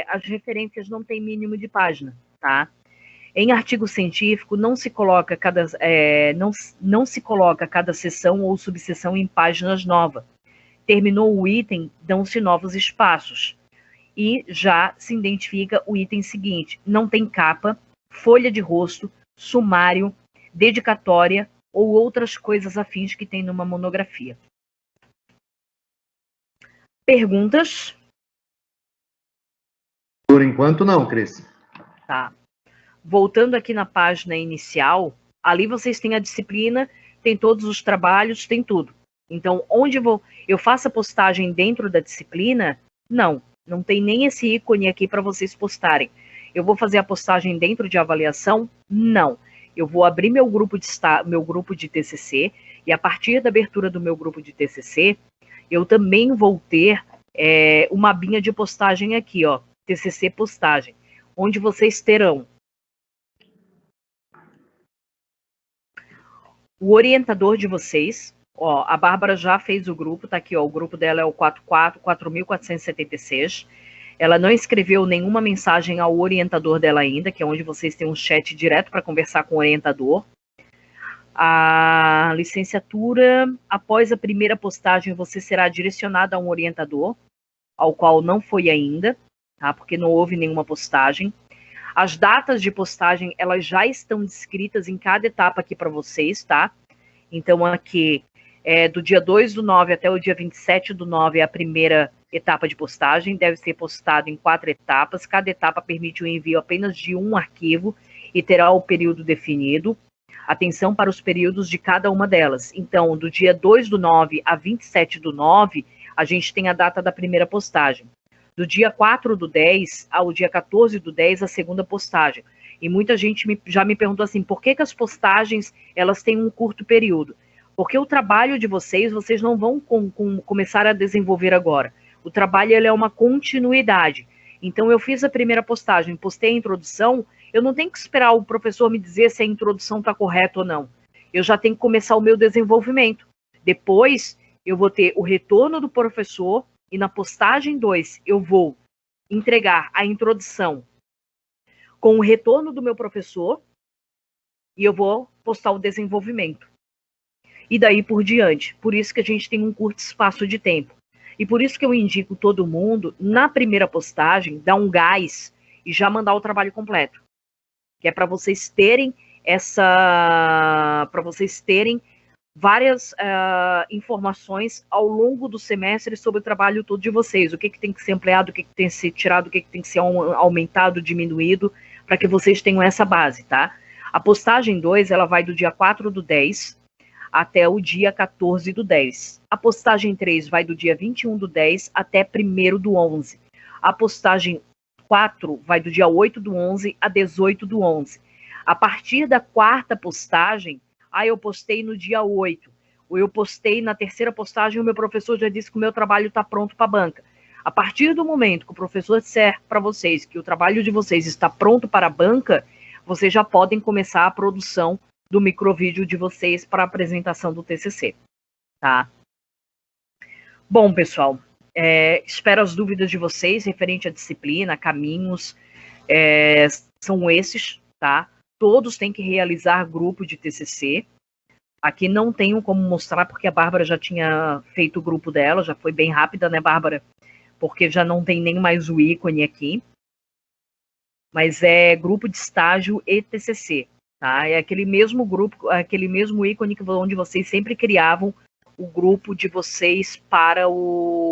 As referências não têm mínimo de página. Tá? Em artigo científico, não se coloca não se coloca cada seção ou subseção em páginas novas. Terminou o item, dão-se novos espaços. E já se identifica o item seguinte. Não tem capa, folha de rosto, sumário, dedicatória ou outras coisas afins que tem numa monografia. Perguntas? Por enquanto não, Cris. Tá. Voltando aqui na página inicial, ali vocês têm a disciplina, tem todos os trabalhos, tem tudo. Então, onde eu faço a postagem dentro da disciplina? Não tem nem esse ícone aqui para vocês postarem. Eu vou fazer a postagem dentro de avaliação? Não. Eu vou abrir meu grupo de TCC, e a partir da abertura do meu grupo de TCC, eu também vou ter uma abinha de postagem aqui, ó, TCC postagem, onde vocês terão o orientador de vocês. Ó, a Bárbara já fez o grupo, tá aqui, ó, o grupo dela é o 44.476. Ela não escreveu nenhuma mensagem ao orientador dela ainda, que é onde vocês têm um chat direto para conversar com o orientador. A licenciatura, após a primeira postagem, você será direcionado a um orientador, ao qual não foi ainda, tá? Porque não houve nenhuma postagem. As datas de postagem, elas já estão descritas em cada etapa aqui para vocês, tá? Então, aqui, do dia 2/9 até o dia 27/9 é a primeira etapa de postagem, deve ser postado em 4 etapas, cada etapa permite o envio apenas de um arquivo e terá o período definido. Atenção para os períodos de cada uma delas. Então, do dia 2/9 a 27/9, a gente tem a data da primeira postagem. Do dia 4/10 ao dia 14/10, a segunda postagem. E muita gente já me perguntou assim, por que as postagens elas têm um curto período? Porque o trabalho de vocês não vão começar a desenvolver agora. O trabalho ele é uma continuidade. Então, eu fiz a primeira postagem, postei a introdução, eu não tenho que esperar o professor me dizer se a introdução está correta ou não. Eu já tenho que começar o meu desenvolvimento. Depois, eu vou ter o retorno do professor e na postagem 2, eu vou entregar a introdução com o retorno do meu professor e eu vou postar o desenvolvimento. E daí por diante. Por isso que a gente tem um curto espaço de tempo. E por isso que eu indico todo mundo, na primeira postagem, dar um gás e já mandar o trabalho completo. Que é para vocês terem várias informações ao longo do semestre sobre o trabalho todo de vocês. O que tem que ser ampliado, o que tem que ser tirado, o que tem que ser aumentado, diminuído, para que vocês tenham essa base, tá? A postagem 2, ela vai do dia 4/10 até o dia 14/10. A postagem 3 vai do dia 21/10 até 1º/11. A postagem 4 vai do dia 8/11 a 18/11. A partir da 4ª postagem, eu postei no dia 8. Ou eu postei na 3ª postagem, o meu professor já disse que o meu trabalho está pronto para a banca. A partir do momento que o professor disser para vocês que o trabalho de vocês está pronto para a banca, vocês já podem começar a produção do microvídeo de vocês para a apresentação do TCC, tá? Bom, pessoal, espero as dúvidas de vocês referente à disciplina, caminhos, são esses, tá? Todos têm que realizar grupo de TCC. Aqui não tenho como mostrar, porque a Bárbara já tinha feito o grupo dela, já foi bem rápida, né, Bárbara? Porque já não tem nem mais o ícone aqui. Mas é grupo de estágio e TCC, tá? É aquele mesmo grupo, aquele mesmo ícone onde vocês sempre criavam o grupo de vocês para o